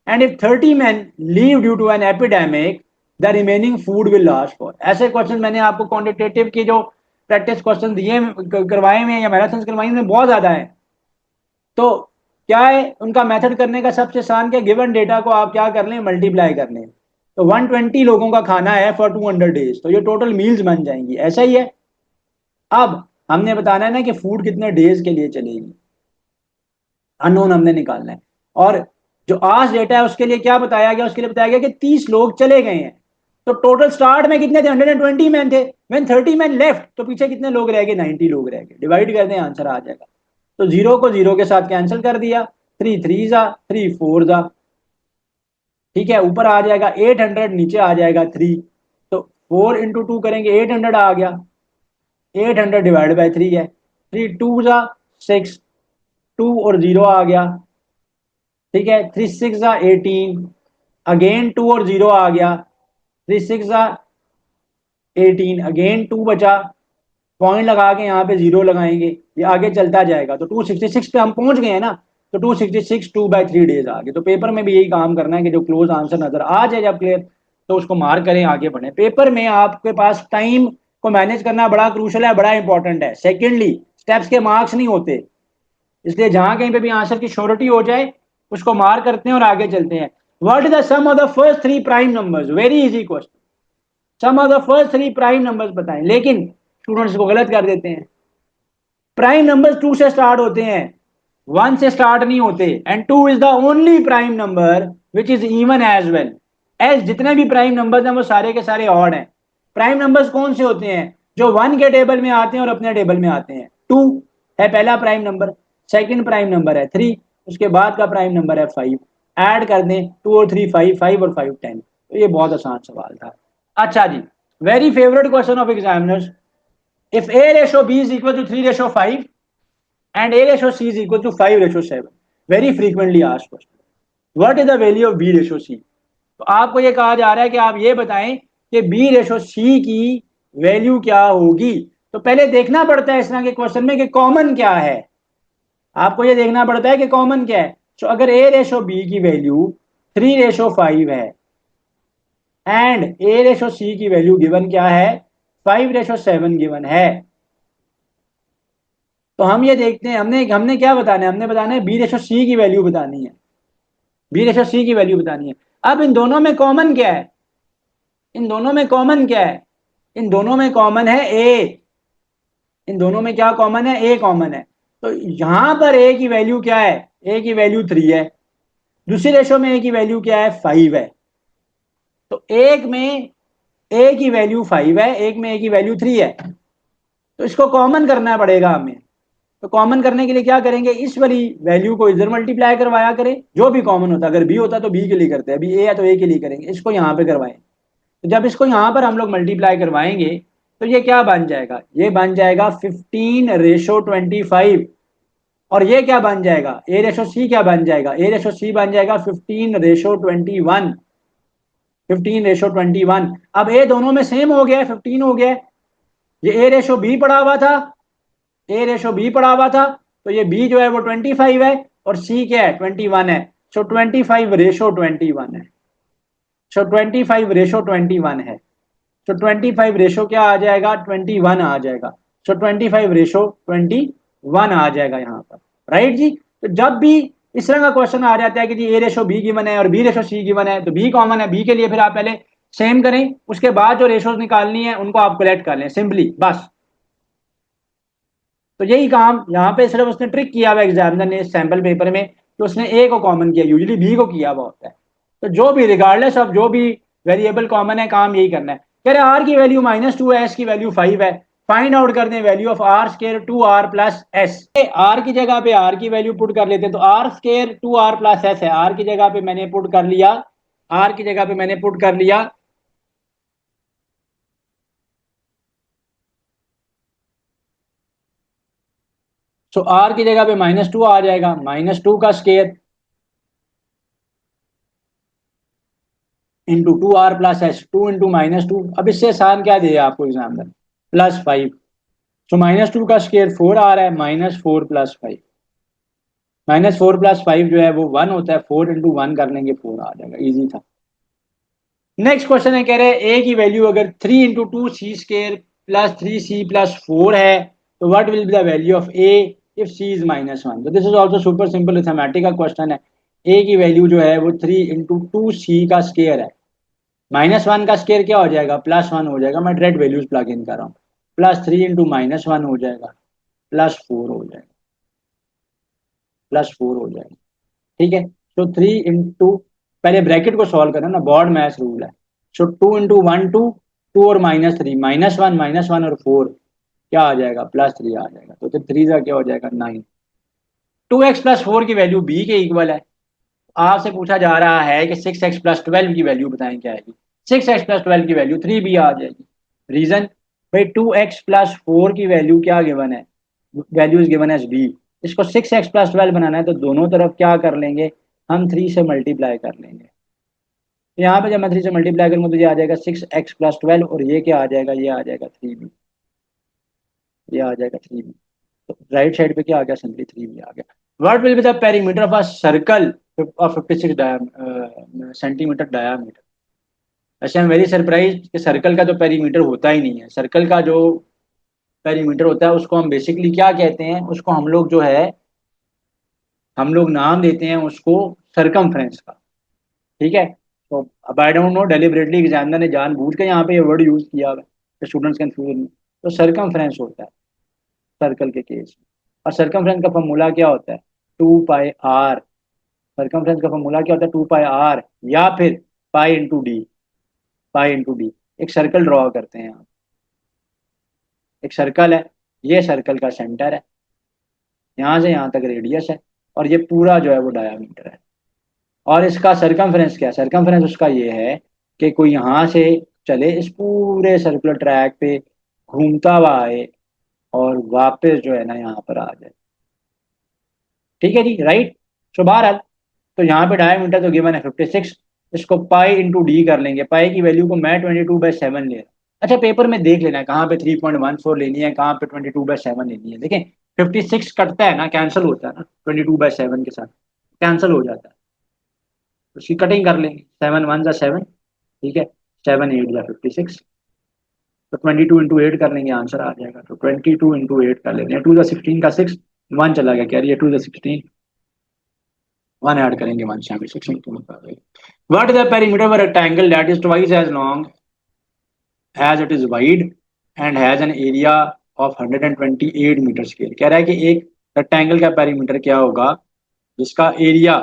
Speaker 1: and if 30 men leave due to an epidemic, the remaining food will last for। ऐसे क्वेश्चन मैंने आपको क्वांटिटेटिव के जो प्रैक्टिस क्वेश्चन दिए करवाए में या मैराथन करवाई में बहुत ज्यादा है। तो क्या है उनका मेथड करने का सबसे आसान, क्या गिवन डेटा को आप क्या कर लें, मल्टीप्लाई कर लें। तो 120 लोगों का खाना है फॉर 200 डेज, तो ये टोटल मील्स बन जाएंगी, ऐसा ही है। अब हमने बताना है ना कि फूड कितने डेज के लिए चलेगी, अननोन हमने निकालना है। और जो आज डेटा है उसके लिए क्या बताया गया, उसके लिए बताया गया कि 30 लोग चले गए हैं। तो टोटल स्टार्ट में कितने थे, 120 मैन थे। व्हेन 30 मैन लेफ्ट, तो पीछे कितने लोग रह गए, 90 लोग रह गए। डिवाइड कर दें, आंसर आ जाएगा। तो जीरो को जीरो के साथ कैंसिल कर दिया, 3 3 जा, 3 4 जा, ठीक है। ऊपर आ जाएगा 800, नीचे आ जाएगा 3। तो 4 इंटू 2 करेंगे, 800 आ गया। 800 डिवाइड बाई 3 है, 3 2 जा 6, 2 और 0 आ गया, ठीक है। 3 6 जा 18, अगेन 2 और 0 आ गया, 3 6 जा 18, अगेन 2 बचा। पॉइंट लगा के यहाँ पे 0 लगाएंगे, ये आगे चलता जाएगा। तो 266 पे हम पहुंच गए हैं ना, तो 266 2/3 डेज आ गए। तो पेपर में भी यही काम करना है कि जो क्लोज आंसर नजर आ जाए जब क्लियर, तो उसको मार्क करें, आगे बढ़े। पेपर में आपके पास टाइम को मैनेज करना बड़ा क्रूशल है, बड़ा इंपॉर्टेंट है। सेकेंडली, स्टेप्स के मार्क्स नहीं होते, इसलिए जहां कहीं पे भी आंसर की श्योरिटी हो जाए उसको मार्क करते हैं और आगे चलते हैं। What is the sum of the first 3 prime numbers, very easy question. Sum of the first 3 prime numbers बताएं, लेकिन स्टूडेंट्स को गलत कर देते हैं। प्राइम नंबर्स 2 से स्टार्ट होते हैं, 1 से स्टार्ट नहीं होते। And 2 is the only prime number which is even as well as, जितने भी प्राइम नंबर्स हैं वो सारे के सारे ऑड हैं। प्राइम नंबर्स कौन से होते हैं, जो 1 के टेबल में आते हैं और अपने टेबल में आते हैं। 2 है पहला prime number, second prime number है 3, उसके बाद का प्राइम नंबर है 5। ऐड कर दें 2 और 3 5, 5 और 5 10। तो ये बहुत आसान सवाल था। अच्छा जी, very favourite question of examiners, if a ratio b is equal to 3 ratio 5 and a ratio c is equal to 5 ratio 7, very frequently asked question, what is the value of b ratio c। तो आपको ये कहा जा रहा है कि आप ये बताएं कि b ratio c की वैल्यू क्या होगी। तो पहले देखना पड़ता है इस तरह के क्वेश्चन में कि कॉमन क्या है, आपको ये देखना पड़ता है कि कॉमन क्या है। तो अगर a रेशो b की वैल्यू 3 रेशो 5 है एंड a रेशो c की वैल्यू गिवन क्या है, 5 रेशो 7 गिवन है, तो हम ये देखते हैं, हमने हमने क्या बताना है, हमने बताना है बी रेशो सी की वैल्यू बतानी है, बी रेशो सी की वैल्यू बतानी है। अब इन दोनों में कॉमन क्या है, इन दोनों में कॉमन क्या है, इन दोनों में कॉमन है ए, इन दोनों में क्या कॉमन है, ए कॉमन है। तो यहां पर ए की वैल्यू क्या है, ए की वैल्यू 3 है, दूसरी रेशो में ए की वैल्यू क्या है, 5 है। तो एक में ए की वैल्यू 5 है, एक में ए की वैल्यू 3 है, तो इसको कॉमन करना पड़ेगा हमें। तो कॉमन करने के लिए क्या करेंगे, इस वाली वैल्यू को इधर मल्टीप्लाई करवाया करें, जो भी कॉमन होता है। अगर बी होता तो बी के लिए करते हैं, अभी ए है तो ए के लिए करेंगे, इसको यहाँ पे करवाएं। तो जब इसको यहाँ पर हम लोग मल्टीप्लाई करवाएंगे तो ये क्या बन जाएगा, ये बन जाएगा 15 रेशो 25। और ये क्या बन जाएगा, ए रेशो सी क्या बन जाएगा, ए रेशो सी बन जाएगा 15 रेशो 21, 15 रेशो 21। अब ए दोनों में सेम हो गया, 15 हो गया। ये ए रेशो बी पड़ा हुआ था, ए रेशो बी पड़ा हुआ था, तो ये बी जो है वो 25 है और सी क्या है, 21 है। सो 25 रेशो 21 है, सो 25 रेशो 21 है। तो 25 रेशो क्या आ जाएगा, 21 आ जाएगा। सो 25 रेशो 21 आ जाएगा यहाँ पर, राइट जी। तो जब भी इस तरह का क्वेश्चन आ जाता है कि जी ए रेशो बी गिवन है और बी रेशो सी गिवन है, तो बी कॉमन है, बी के लिए फिर आप पहले सेम करें, उसके बाद जो रेशोज निकालनी है उनको आप कलेक्ट कर लें सिंपली, बस। तो यही काम यहाँ पे सिर्फ उसने ट्रिक किया हुआ एग्जामिनर ने सैंपल पेपर में, तो उसने ए को कॉमन किया, यूजुअली बी को किया हुआ होता है। तो जो भी रिगार्डलेस ऑफ जो भी वेरिएबल कॉमन है, काम यही करना है। कह रहे आर की वैल्यू -2 है, एस की वैल्यू 5 है, फाइंड आउट करते हैं value of R square to R plus S. R की जगह पे आर की वैल्यू पुट कर लेते हैं, तो R square to R plus S है, आर की जगह पे मैंने पुट कर लिया, आर की जगह पे मैंने पुट कर लिया सो आर की जगह पे -2 आ जाएगा, -2 का square into 2r plus S, 2 into -2। अब इससे आसान क्या दिया आपको एग्जाम में, +5। सो -2 का स्केयर 4 आ रहा है, -4 प्लस 5, -4 प्लस 5 जो है वो 1 होता है, 4 इंटू 1 कर लेंगे 4 आ जाएगा, इजी था। नेक्स्ट क्वेश्चन है, कह रहे हैं ए की वैल्यू अगर 3 into two C square plus 3c plus 4 है, तो what will be the value of A if C is -1। तो this is also super simple mathematical question है। ए की वैल्यू जो है वो 3 इंटू टू सी का स्केयर है, -1 का स्केयर क्या हो जाएगा, +1 हो जाएगा। मैं डायरेक्ट वैल्यूज प्लग इन कर रहा हूँ, +3 इंटू -1 हो जाएगा, +4 हो जाएगा, +4 हो जाएगा। ठीक है, तो 3 इंटू, पहले ब्रैकेट को सॉल्व करना ना, बॉर्ड मैथ रूल है। सो 2 इंटू 1 2, 2 और -3, -1 और 4 क्या आ जाएगा, +3 आ जाएगा। तो 3 का क्या हो जाएगा, 9। 2x प्लस 4 की वैल्यू b के इक्वल है। आपसे पूछा जा रहा है कि 6x प्लस 12 की वैल्यू बताएं क्या आएगी। 6x प्लस 12 की वैल्यू 3b आ जाएगी। रीजन, भाई 2x प्लस 4 की वैल्यू क्या गिवन है, value is given as b। इसको 6x प्लस 12 बनाना है तो दोनों तरफ क्या कर लेंगे, हम 3 से मल्टीप्लाई कर लेंगे। तो यहाँ पे जब मैं 3 से मल्टीप्लाई करूंगा तो ये आ जाएगा 6x प्लस 12, और ये क्या आ जाएगा, ये आ जाएगा 3b, ये आ जाएगा 3b। तो राइट साइड पे क्या आ गया, सिंपली 3b आ गया। What will be the perimeter of a circle of 56 centimetre diameter. वैसे आई एम वेरी सरप्राइज कि सर्कल का तो पेरीमीटर होता ही नहीं है। सर्कल का जो पेरीमीटर होता है उसको हम बेसिकली क्या कहते हैं, उसको हम लोग जो है, हम लोग नाम देते हैं उसको सरकमफ्रेंस का। ठीक है, तो अब I don't know deliberately examiner ने जानबूझ के यहाँ पे ये वर्ड यूज किया है स्टूडेंट्स कंफ्यूजन में। तो सरकमफ्रेंस होता है सर्कल के केस में। और सरकमफ्रेंस का फॉर्मूला क्या होता है, 2πr। सरकमफ्रेंस का फॉर्मूला क्या होता है, 2πr, या फिर pi into D, pi into D. एक सर्कल ड्रॉ करते हैं आप, एक सर्कल है, ये सर्कल का सेंटर है, यहाँ से यहाँ तक रेडियस है, और ये पूरा जो है वो डायामीटर है। और इसका सरकमफ्रेंस क्या है, सरकमफ्रेंस उसका ये है कि कोई यहाँ से चले इस पूरे सर्कुलर ट्रैक पे, घूमता हुआ आए और वापस जो है ना यहाँ पर आ जाए। ठीक है जी, राइट। सो बहरहाल, तो यहाँ पे डायमीटर तो गिवन है 56, इसको पाई इंटू डी कर लेंगे। पाई की वैल्यू को मैं 22/7 ले रहा हूँ। अच्छा, पेपर में देख लेना है कहाँ पे 3.14 लेनी है, कहाँ पे 22/7 लेनी है। देखें 56 कटता है ना, कैंसिल होता है ना 22/7 के साथ, कैंसिल हो जाता है, तो उसकी कटिंग कर लेंगे। 7 1 7, ठीक है, 7 8 56, तो 22 इंटू 8 कर लेंगे, आंसर आ जाएगा। तो 22 इंटू 8 कर लेते हैं, 2 16 का 6, 1 चला गया, कह रही है 2 16, 1 ऐड करेंगे, 176 into. What is the perimeter of a rectangle that is twice as long as it is wide and has an area of 128 metre square. कह रहा है कि एक रेक्टेंगल का पेरीमीटर क्या होगा जिसका एरिया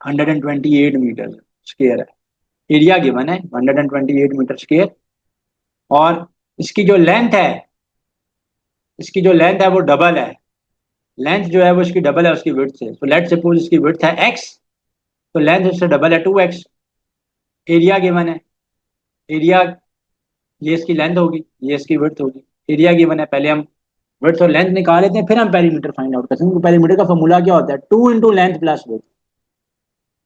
Speaker 1: 128 मीटर स्क्वायर है। एरिया गिवन है 128 मीटर स्क्वायर, और इसकी जो लेंथ है, इसकी जो लेंथ है वो डबल है, लेंथ जो है वो इसकी डबल है उसकी विड्थ से। तो लेट सपोज इसकी विड्थ है x, तो लेंथ इससे डबल है 2x। एरिया गिवन है, एरिया, ये इसकी लेंथ होगी, ये इसकी विड्थ होगी। एरिया गिवन है, पहले हम विड्थ और लेंथ निकाल लेते हैं, फिर हम पेरीमीटर फाइंड आउट करते हैं। पेरीमीटर का फॉर्मूला क्या होता है, 2 into length plus width,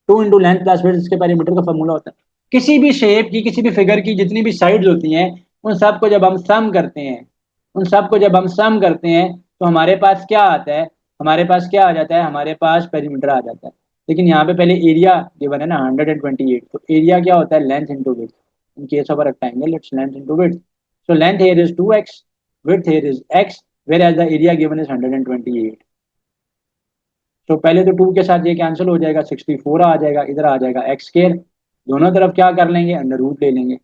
Speaker 1: 2 into length plus width इसके पेरीमीटर का फॉर्मूला होता है। किसी भी शेप की, किसी भी फिगर की जितनी भी साइड्स होती हैं, उन सबको जब हम सम करते हैं, उन सबको जब हम सम करते हैं तो हमारे पास क्या आता है, हमारे पास क्या आ जाता है, हमारे पास पेरीमीटर आ जाता है। लेकिन यहाँ पे पहले एरिया गिवन है ना 128, तो एरिया क्या होता है, length into width. In case of a rectangle it's length into width. So length here is 2x, width here is x, whereas the area given is 128। तो पहले तो 2 के साथ ये कैंसिल हो जाएगा, 64 आ जाएगा, इधर आ जाएगा एक्स स्केयर, दोनों तरफ क्या कर लेंगे, अंडर रूट ले लेंगे।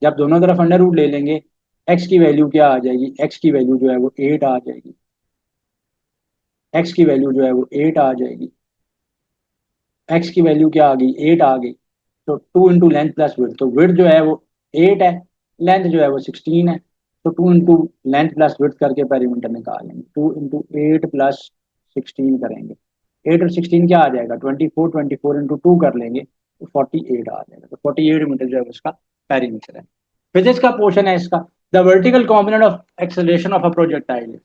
Speaker 1: जब दोनों तरफ अंडर रूट ले लेंगे, एक्स की वैल्यू क्या आ जाएगी, एक्स की वैल्यू जो है वो 8 आ जाएगी, एक्स की वैल्यू जो है वो 8 आ जाएगी। एक्स की वैल्यू क्या आ गई, 8 आ गई। तो 2 इंटू लेंथ प्लस विड्थ, तो विड्थ जो है वो 8 है, लेंथ जो है वो 16 है, तो 2 इंटू लेंथ प्लस विड्थ करके पेरीमीटर निकालेंगे। 2 इंटू 8 प्लस 16 करेंगे, 8 और 16 क्या आ जाएगा 24, 24 इंटू 2 कर लेंगे तो 48 आ जाएगा। तो 48 मीटर जो है उसका पेरीमीटर है। फिजिक्स का पोर्शन है इसका। The vertical component of acceleration of a projectile.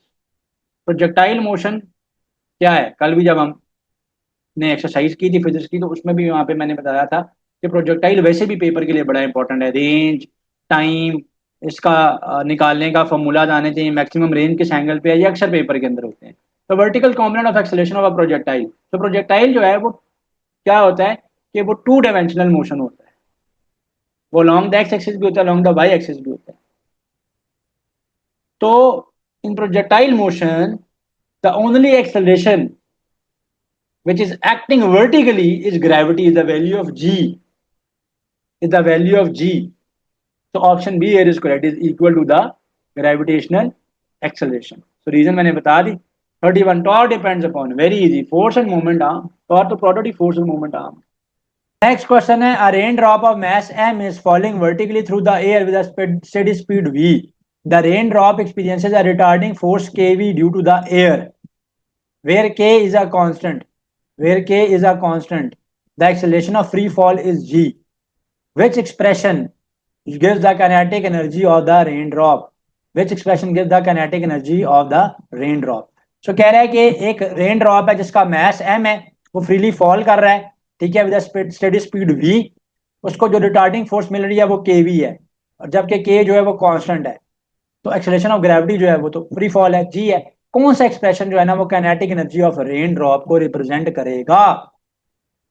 Speaker 1: Projectile motion क्या है, कल भी जब हमने एक्सरसाइज की थी फिजिक्स की तो उसमें भी वहां पे मैंने बताया था कि प्रोजेक्टाइल वैसे भी पेपर के लिए बड़ा इंपॉर्टेंट है। रेंज, टाइम, इसका निकालने का फॉर्मूला आने चाहिए, मैक्सिमम रेंज किस एंगल पे है, ये अक्सर पेपर के अंदर होते हैं। तो vertical component of acceleration of a projectile, तो प्रोजेक्टाइल जो है वो क्या होता है कि वो टू डायमेंशनल मोशन होता है। वो लॉन्ग द एक्स एक्सिस भी होता है, लॉन्ग द वाई एक्सिस भी होता है। तो in projectile motion the only acceleration which is acting vertically is gravity, is the value of g, is the value of g. So option B here is correct, is equal to the gravitational acceleration. So reason मैंने बता दी। 31 torque depends upon, very easy, force and moment arm। torque तो property force and moment arm। Next question है, a raindrop of mass m is falling vertically through the air with a steady speed v. The raindrop experiences a retarding force kv due to the air where k is a constant, where k is a constant. The acceleration of free fall is g. Which expression gives the kinetic energy of the raindrop? Which expression gives the kinetic energy of the raindrop? So कह रहा है कि एक rain drop है जिसका mess m है, वो freely fall कर रहा है, ठीक है, विद स्टेडी स्पीड v। उसको जो रिटार्डिंग फोर्स मिल रही है वो kv है, और जबकि k जो है वो कांस्टेंट है। तो एक्सेलरेशन ऑफ ग्रेविटी जो है वो तो फ्री फॉल है, जी है। कौन सा एक्सप्रेशन जो है ना वो kinetic energy of rain drop को रिप्रेजेंट करेगा?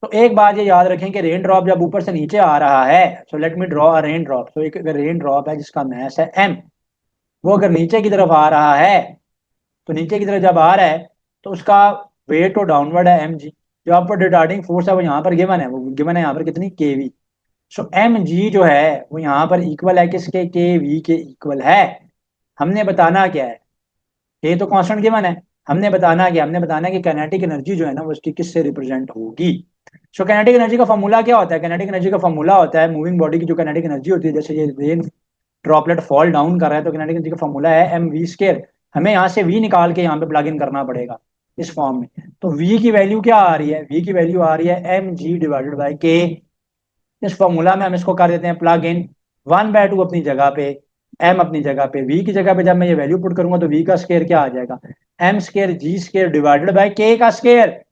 Speaker 1: तो एक बात ये याद रखें कि रेन ड्रॉप जब ऊपर से नीचे आ रहा है, so let me draw a rain drop. तो एक रेन ड्रॉप है जिसका मैस है m, वो अगर नीचे की तरफ आ रहा है, तो नीचे की तरफ जब आ रहा है तो उसका वेट तो डाउनवर्ड है mg। जो अपवर्ड रिटार्डिंग फोर्स है वो यहाँ पर गिवन है, वो गिवन है यहाँ पर कितनी kv। सो mg जो है वो यहाँ पर इक्वल है किसके, kv के इक्वल है। हमने बताना क्या है, ये तो कांस्टेंट गिवन है। हमने बताना कि काइनेटिक एनर्जी जो है ना वो उसकी किससे रिप्रेजेंट होगी। सो काइनेटिक एनर्जी का फॉर्मूला क्या होता है? काइनेटिक एनर्जी का फॉर्मूला होता है, मूविंग बॉडी की जो काइनेटिक एनर्जी होती है, जैसे ये रेन ड्रॉपलेट फॉल डाउन कर रहा है तो काइनेटिक एनर्जी का फॉर्मूला है एम वी स्केयर। हमें यहाँ से वी निकाल के यहाँ पे प्लग इन करना पड़ेगा इस फॉर्म में। तो वी की वैल्यू क्या आ रही है? वी की वैल्यू आ रही है एम जी डिवाइडेड बाई के। इस फॉर्मूला में हम इसको कर देते हैं प्लग इन, 1/2 अपनी जगह पे, एम अपनी जगह पे। वी की जगह पे जब मैं ये वैल्यू पुट करूंगा तो वी का स्केयर क्या आ जाएगा, M square G square divided by K का square.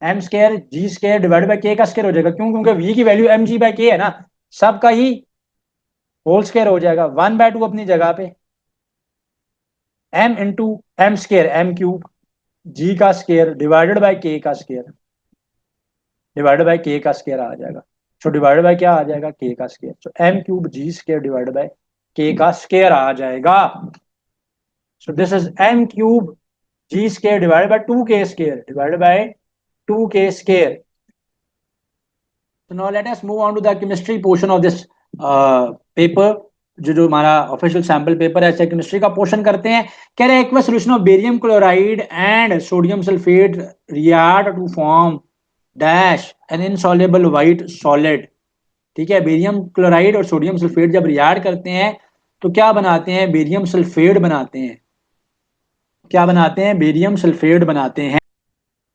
Speaker 1: M square G square divided by K का स्केयर हो जाएगा। क्यों? क्योंकि वी की वैल्यू एम जी बाई के है ना, सबका ही होल स्केयर हो जाएगा। 1/2 अपनी जगह पे, M into M square M cube G का स्केयर डिवाइडेड बाई के का स्केयर, डिवाइडेड बाई के का स्केयर आ जाएगा। सो डिवाइडेड बाई क्या आ जाएगा, के का square. So M cube G square divided by K का स्केयर आ जाएगा। So this is M cube G square divided by 2k square divided by 2k square. So now let us move on to the chemistry portion of this paper। जो हमारा official sample paper है, ऐसे chemistry का portion करते हैं। कह रहे हैं aqueous solution of barium chloride and sodium sulphate react to form dash an insoluble white solid. ठीक है, बेरियम क्लोराइड और सोडियम सल्फेट जब रिएक्ट करते हैं तो क्या बनाते हैं, बेरियम सल्फेट बनाते हैं। क्या बनाते हैं, बेरियम सल्फेट बनाते हैं।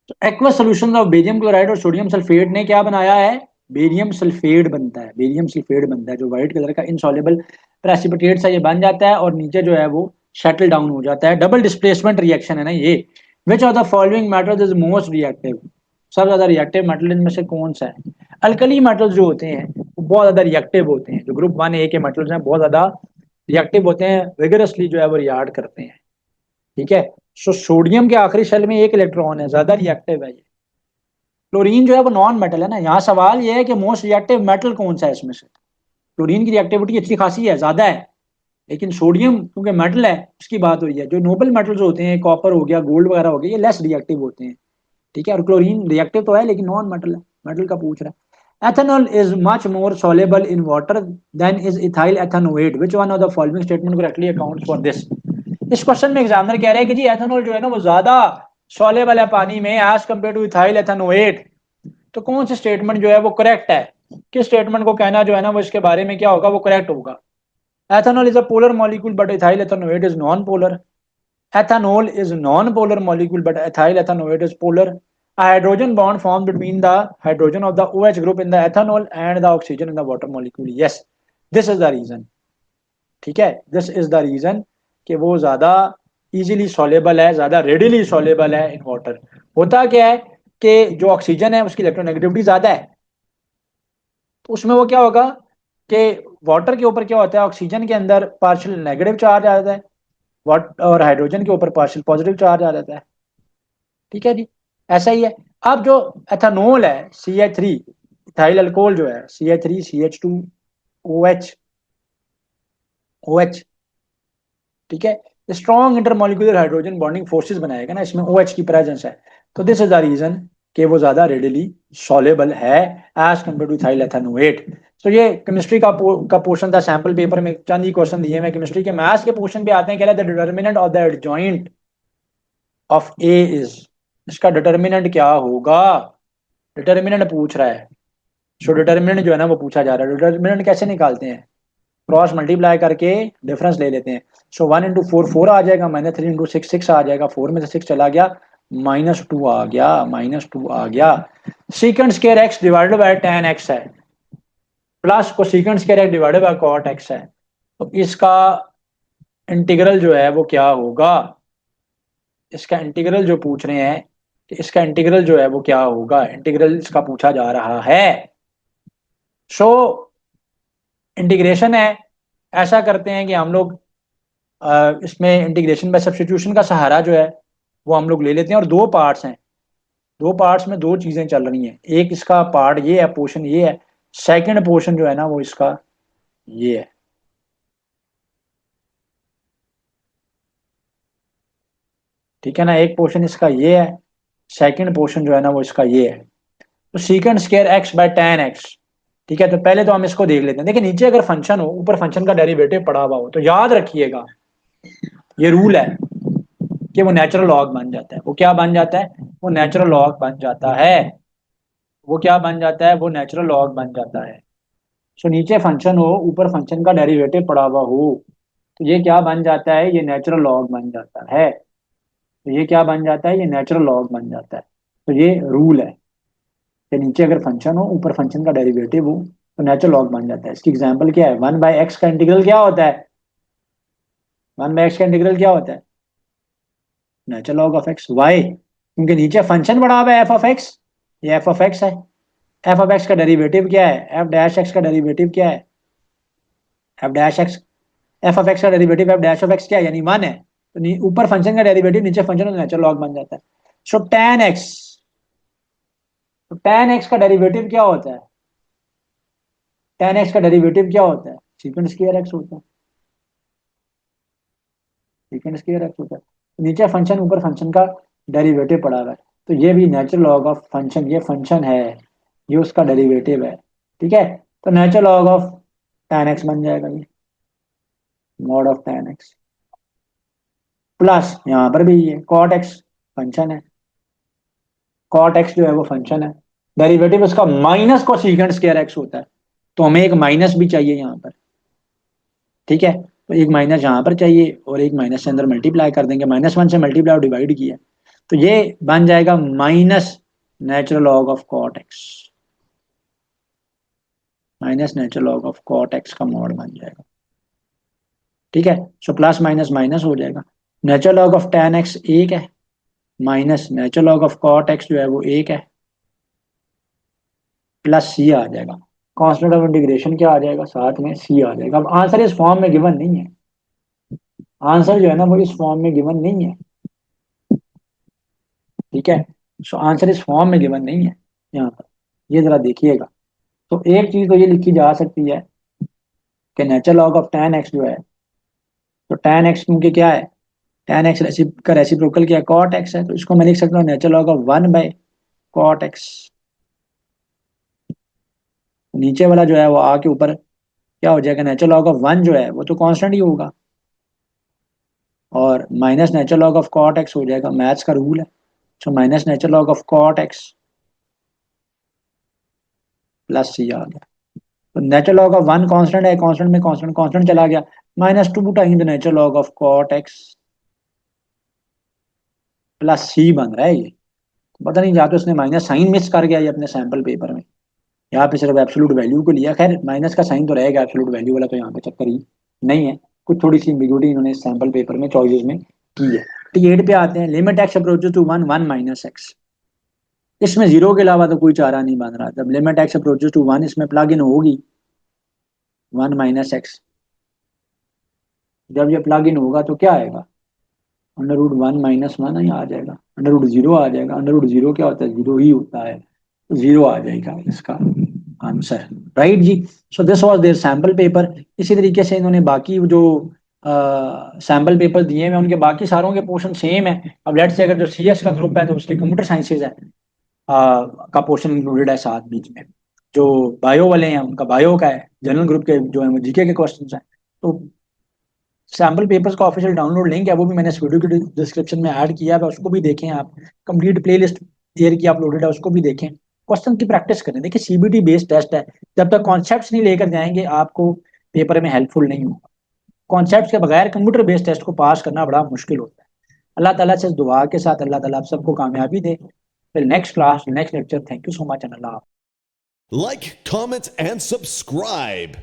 Speaker 1: तो aqueous solution of barium chloride और सोडियम सल्फेट ने क्या बनाया है, बेरियम सल्फेट बनता है। बेरियम सल्फेट बनता है जो व्हाइट कलर का इनसॉल्युबल प्रेसिपिटेट सा ये बन जाता है और नीचे जो है वो शटल डाउन हो जाता है। डबल डिस्प्लेसमेंट रिएक्शन है ना ये। Which of the following metals is most reactive? सबसे ज्यादा रिएक्टिव मेटल इनमें से कौन सा है? अल्कली मेटल्स जो होते हैं वो बहुत ज्यादा रिएक्टिव होते हैं। जो ग्रुप 1A के मेटल्स हैं बहुत ज्यादा रिएक्टिव होते हैं, विगरसली जो है वो रिएक्ट करते हैं। ठीक है, सो सोडियम के आखिरी शेल में एक इलेक्ट्रॉन है, ज्यादा रिएक्टिव है ये। क्लोरीन जो है वो नॉन मेटल है ना। यहाँ सवाल ये है कि मोस्ट रिएक्टिव मेटल कौन सा है इसमें से। क्लोरीन की रिएक्टिविटी अच्छी खासी है, ज्यादा है, लेकिन सोडियम क्योंकि मेटल है उसकी बात हो रही है। जो नोबल मेटल्स होते हैं, कॉपर हो गया, गोल्ड वगैरह हो गया, ये लेस रिएक्टिव होते हैं। ठीक है, और क्लोरीन रिएक्टिव तो है लेकिन नॉन मेटल है, मेटल का पूछ रहा है। ethanol is much more soluble in water than is ethyl ethanoate, which one of the following statement correctly accounts for this? इस क्वेश्चन में एग्जामिनर कह रहे हैं कि जी एथेनॉल जो है ना वो ज्यादा सॉलेबल है पानी में as compare to ethyl ethanoate. तो कौन सी स्टेटमेंट जो है वो करेक्ट है? कि स्टेटमेंट को कहना जो है ना वो इसके बारे में क्या होगा, वो करेक्ट होगा। Ethanol is a polar molecule but ethyl ethanoate is non polar. Ethanol is non-polar molecule, but ethyl ethanoate is polar. A hydrogen bond formed between the hydrogen of the OH group in the ethanol and the oxygen in the water molecule. Yes, this is the reason. ठीक है, this is the reason कि वो ज्यादा easily soluble है, ज्यादा readily soluble है in water। होता क्या है कि जो ऑक्सीजन है उसकी इलेक्ट्रोनेगेटिविटी ज्यादा है, तो उसमें वो क्या होगा कि वाटर के ऊपर क्या होता है, ऑक्सीजन के अंदर पार्शियल नेगेटिव चार्ज आ जाता है, वाट और हाइड्रोजन के ऊपर पार्शियल पॉजिटिव चार्ज आ जाता है। ठीक है जी, ऐसा ही है। अब जो एथेनॉल है CH3, इथाइल अल्कोहल जो है CH3 CH2 OH OH, ठीक है, strong intermolecular hydrogen bonding forces बनाएगा ना, इसमें OH की प्रेजेंस है, तो दिस इज द रीजन कि वो ज्यादा रेडिली सॉलेबल है as compare to ethyl ethanoate. तो ये केमिस्ट्री का पोर्शन था, सैंपल पेपर में चंद ही क्वेश्चन दिए हैं केमिस्ट्री के। मैथ्स के पोर्शन पे आते हैं, कह रहे थे determinant of the adjoint of A is, इसका डिटर्मिनेंट क्या होगा, डिटर्मिनेंट पूछ रहा है। सो डिटर्मिनेंट जो है ना वो पूछा जा रहा है। डिटर्मिनेंट कैसे निकालते हैं, क्रॉस मल्टीप्लाई करके डिफरेंस ले लेते हैं। सो 1 इंटू 4 4 आ जाएगा, -3 इंटू 6 6 आ जाएगा, 4 में से 6 चला गया, -2 आ गया, -2 आ गया। सीकेंड square x divided by tan x है, प्लस को सीकेंड square x divided by cot x है, तो इसका इंटीग्रल जो है वो क्या होगा, इसका इंटीग्रल जो पूछ रहे हैं कि इसका इंटीग्रल जो है वो क्या होगा, इंटीग्रल इसका पूछा जा रहा है। सो इंटीग्रेशन है, ऐसा करते हैं कि हम लोग इसमें इंटीग्रेशन बाय सब्स्टिट्यूशन का सहारा जो है वो हम लोग ले लेते हैं। और दो पार्ट्स हैं, दो पार्ट्स में दो चीजें चल रही हैं, एक इसका पार्ट ये है, पोर्शन ये है, सेकंड पोर्शन जो है ना वो इसका ये है। ठीक है ना, एक पोर्शन इसका ये है, सेकंड पोर्शन जो है ना वो इसका ये है। तो secant square x by tan x, ठीक है, तो पहले तो हम इसको देख लेते हैं। देखिए नीचे अगर फंक्शन हो, ऊपर फंक्शन का डेरिवेटिव पड़ा हुआ हो, तो याद रखिएगा ये रूल है कि वो नेचुरल लॉग बन जाता है। वो क्या बन जाता है, वो नेचुरल लॉग बन जाता है। वो क्या बन जाता है, वो नेचुरल लॉग बन जाता है। सो नीचे फंक्शन हो, ऊपर फंक्शन का डेरिवेटिव पड़ा हुआ हो, तो ये क्या बन जाता है, ये नेचुरल लॉग बन जाता है। तो ये क्या बन जाता है, ये नेचुरल लॉग बन जाता है। तो ये रूल है कि नीचे अगर फंक्शन हो, ऊपर फंक्शन का डेरिवेटिव हो, तो नेचुरल लॉग बन जाता है। इसकी एग्जांपल क्या है, 1/x का इंटीग्रल क्या होता है, 1/x का इंटीग्रल क्या होता है, natural log of x. Y, क्योंकि नीचे फंक्शन पड़ा हुआ है f(x), ये f(x) है। f(x) का डेरिवेटिव क्या है, f'(x) का डेरिवेटिव क्या है, f'(x), f(x) का डेरिवेटिव f'(x) क्या है, यानी 1 है। तो ऊपर फंक्शन का डेरिवेटिव नीचे फंक्शन का नेचुरल लॉग बन जाता है। सो tan x, तो tan x का डेरिवेटिव क्या होता है, tan x का डेरिवेटिव क्या होता है, सीकेंड स्क्वायर x होता है, सीकेंड स्क्वायर x होता है। तो नीचे फंक्शन, ऊपर फंक्शन का डेरिवेटिव पड़ा हुआ है, तो ये भी नेचुरल लॉग ऑफ फंक्शन, ये फंक्शन है, ये उसका डेरिवेटिव है। ठीक है, तो natural log of tan x बन जाएगा ये, mod of tan x, plus यहाँ पर भी ये cot x फंक्शन है, cot x जो है वो फंक्शन है, डेरिवेटिव उसका माइनस को सीकेंड स्क्वायर x होता है, तो हमें एक माइनस भी चाहिए यहाँ पर। ठीक है, तो एक माइनस यहाँ पर चाहिए और एक माइनस से अंदर मल्टीप्लाई कर देंगे, -1 से मल्टीप्लाई और डिवाइड किया, तो ये बन जाएगा minus natural log of cot x, minus natural log of cot x का मॉड बन जाएगा। ठीक है, सो प्लस माइनस माइनस हो जाएगा, natural log of tan x एक है, minus natural log of cot x जो है वो एक है, प्लस c आ जाएगा। कांस्टेंट ऑफ इंटीग्रेशन क्या आ जाएगा, साथ में c आ जाएगा। अब आंसर इस फॉर्म में गिवन नहीं है, आंसर जो है ना वो इस फॉर्म में गिवन नहीं है। ठीक है, सो आंसर इस फॉर्म में गिवन नहीं है यहाँ पर, ये जरा देखिएगा। तो एक चीज तो ये लिखी जा सकती है कि natural log of tan x जो है, तो tan x क्योंकि क्या है, tan x का रेसिप्रोकल क्या है, cot x है, तो इसको मैं लिख सकता हूँ natural log of 1/cot x। नीचे वाला जो है वो आके ऊपर क्या हो जाएगा, नेचुरल लॉग ऑफ 1 जो है वो तो कांस्टेंट ही होगा, और minus natural log of cot x हो जाएगा, मैथ्स का रूल है। So minus natural log of cot x plus C आ गया। तो natural log of one constant है, कांस्टेंट में कांस्टेंट कांस्टेंट चला गया, -2 time the natural log of cot x plus C बन रहा है ये। पता नहीं या तो उसने माइनस साइन मिस कर गया ये अपने सैंपल पेपर में, यहाँ पे सिर्फ एब्सोल्यूट वैल्यू को लिया। खैर माइनस का साइन तो रहेगा, एब्सोल्यूट वैल्यू वाला तो यहाँ पे चक्कर ही नहीं है। कुछ थोड़ी सी एम्बिग्यूटी इन्होंने सैंपल पेपर में चॉइसेस में की है। T8 पे आते हैं, limit x approaches to 1 1 minus x. इसमें जीरो के अलावा तो कोई चारा नहीं बन रहा। जब लिमिट एक्स अप्रोचेस टू 1 इसमें प्लग इन होगी 1 माइनस एक्स, जब ये प्लग इन होगा तो क्या आएगा, √1 माइनस वन ही आ जाएगा, √0 आ जाएगा। √0 क्या होता है, जीरो ही होता है, जीरो आ जाएगा इसका answer. Right ji. So this was their sample paper. इसी तरीके से इन्होंने बाकी जो सैंपल पेपर दिए हैं उनके बाकी सारों के पोर्शन सेम है। अब लेट्स से अगर जो CS का ग्रुप है तो उसके कंप्यूटर साइंसेज है का पोर्शन इंक्लूडेड है साथ बीच में। जो बायो वाले हैं उनका बायो का है, जनरल ग्रुप के जो है GK के क्वेश्चंस हैं। तो सैम्पल पेपर्स का ऑफिशियल डाउनलोड लिंक है वो भी मैंने इस वीडियो की डिस्क्रिप्शन में ऐड किया है, उसको भी देखें आप। कंप्लीट प्लेलिस्ट ईयर की अपलोडेड है, उसको भी देखें। क्वेश्चन की प्रैक्टिस करें। देखिए CBT बेस्ड टेस्ट है, जब तक कॉन्सेप्ट्स नहीं लेकर जाएंगे आपको पेपर में हेल्पफुल नहीं होगा। कॉन्सेप्ट्स के बगैर कंप्यूटर बेस्ड टेस्ट को पास करना बड़ा मुश्किल होता है। अल्लाह ताला से इस दुआ के साथ अल्लाह ताला आप सबको कामयाबी दे। फिर next class next lecture. Thank you so much and Allah.
Speaker 2: Like, comment, and subscribe.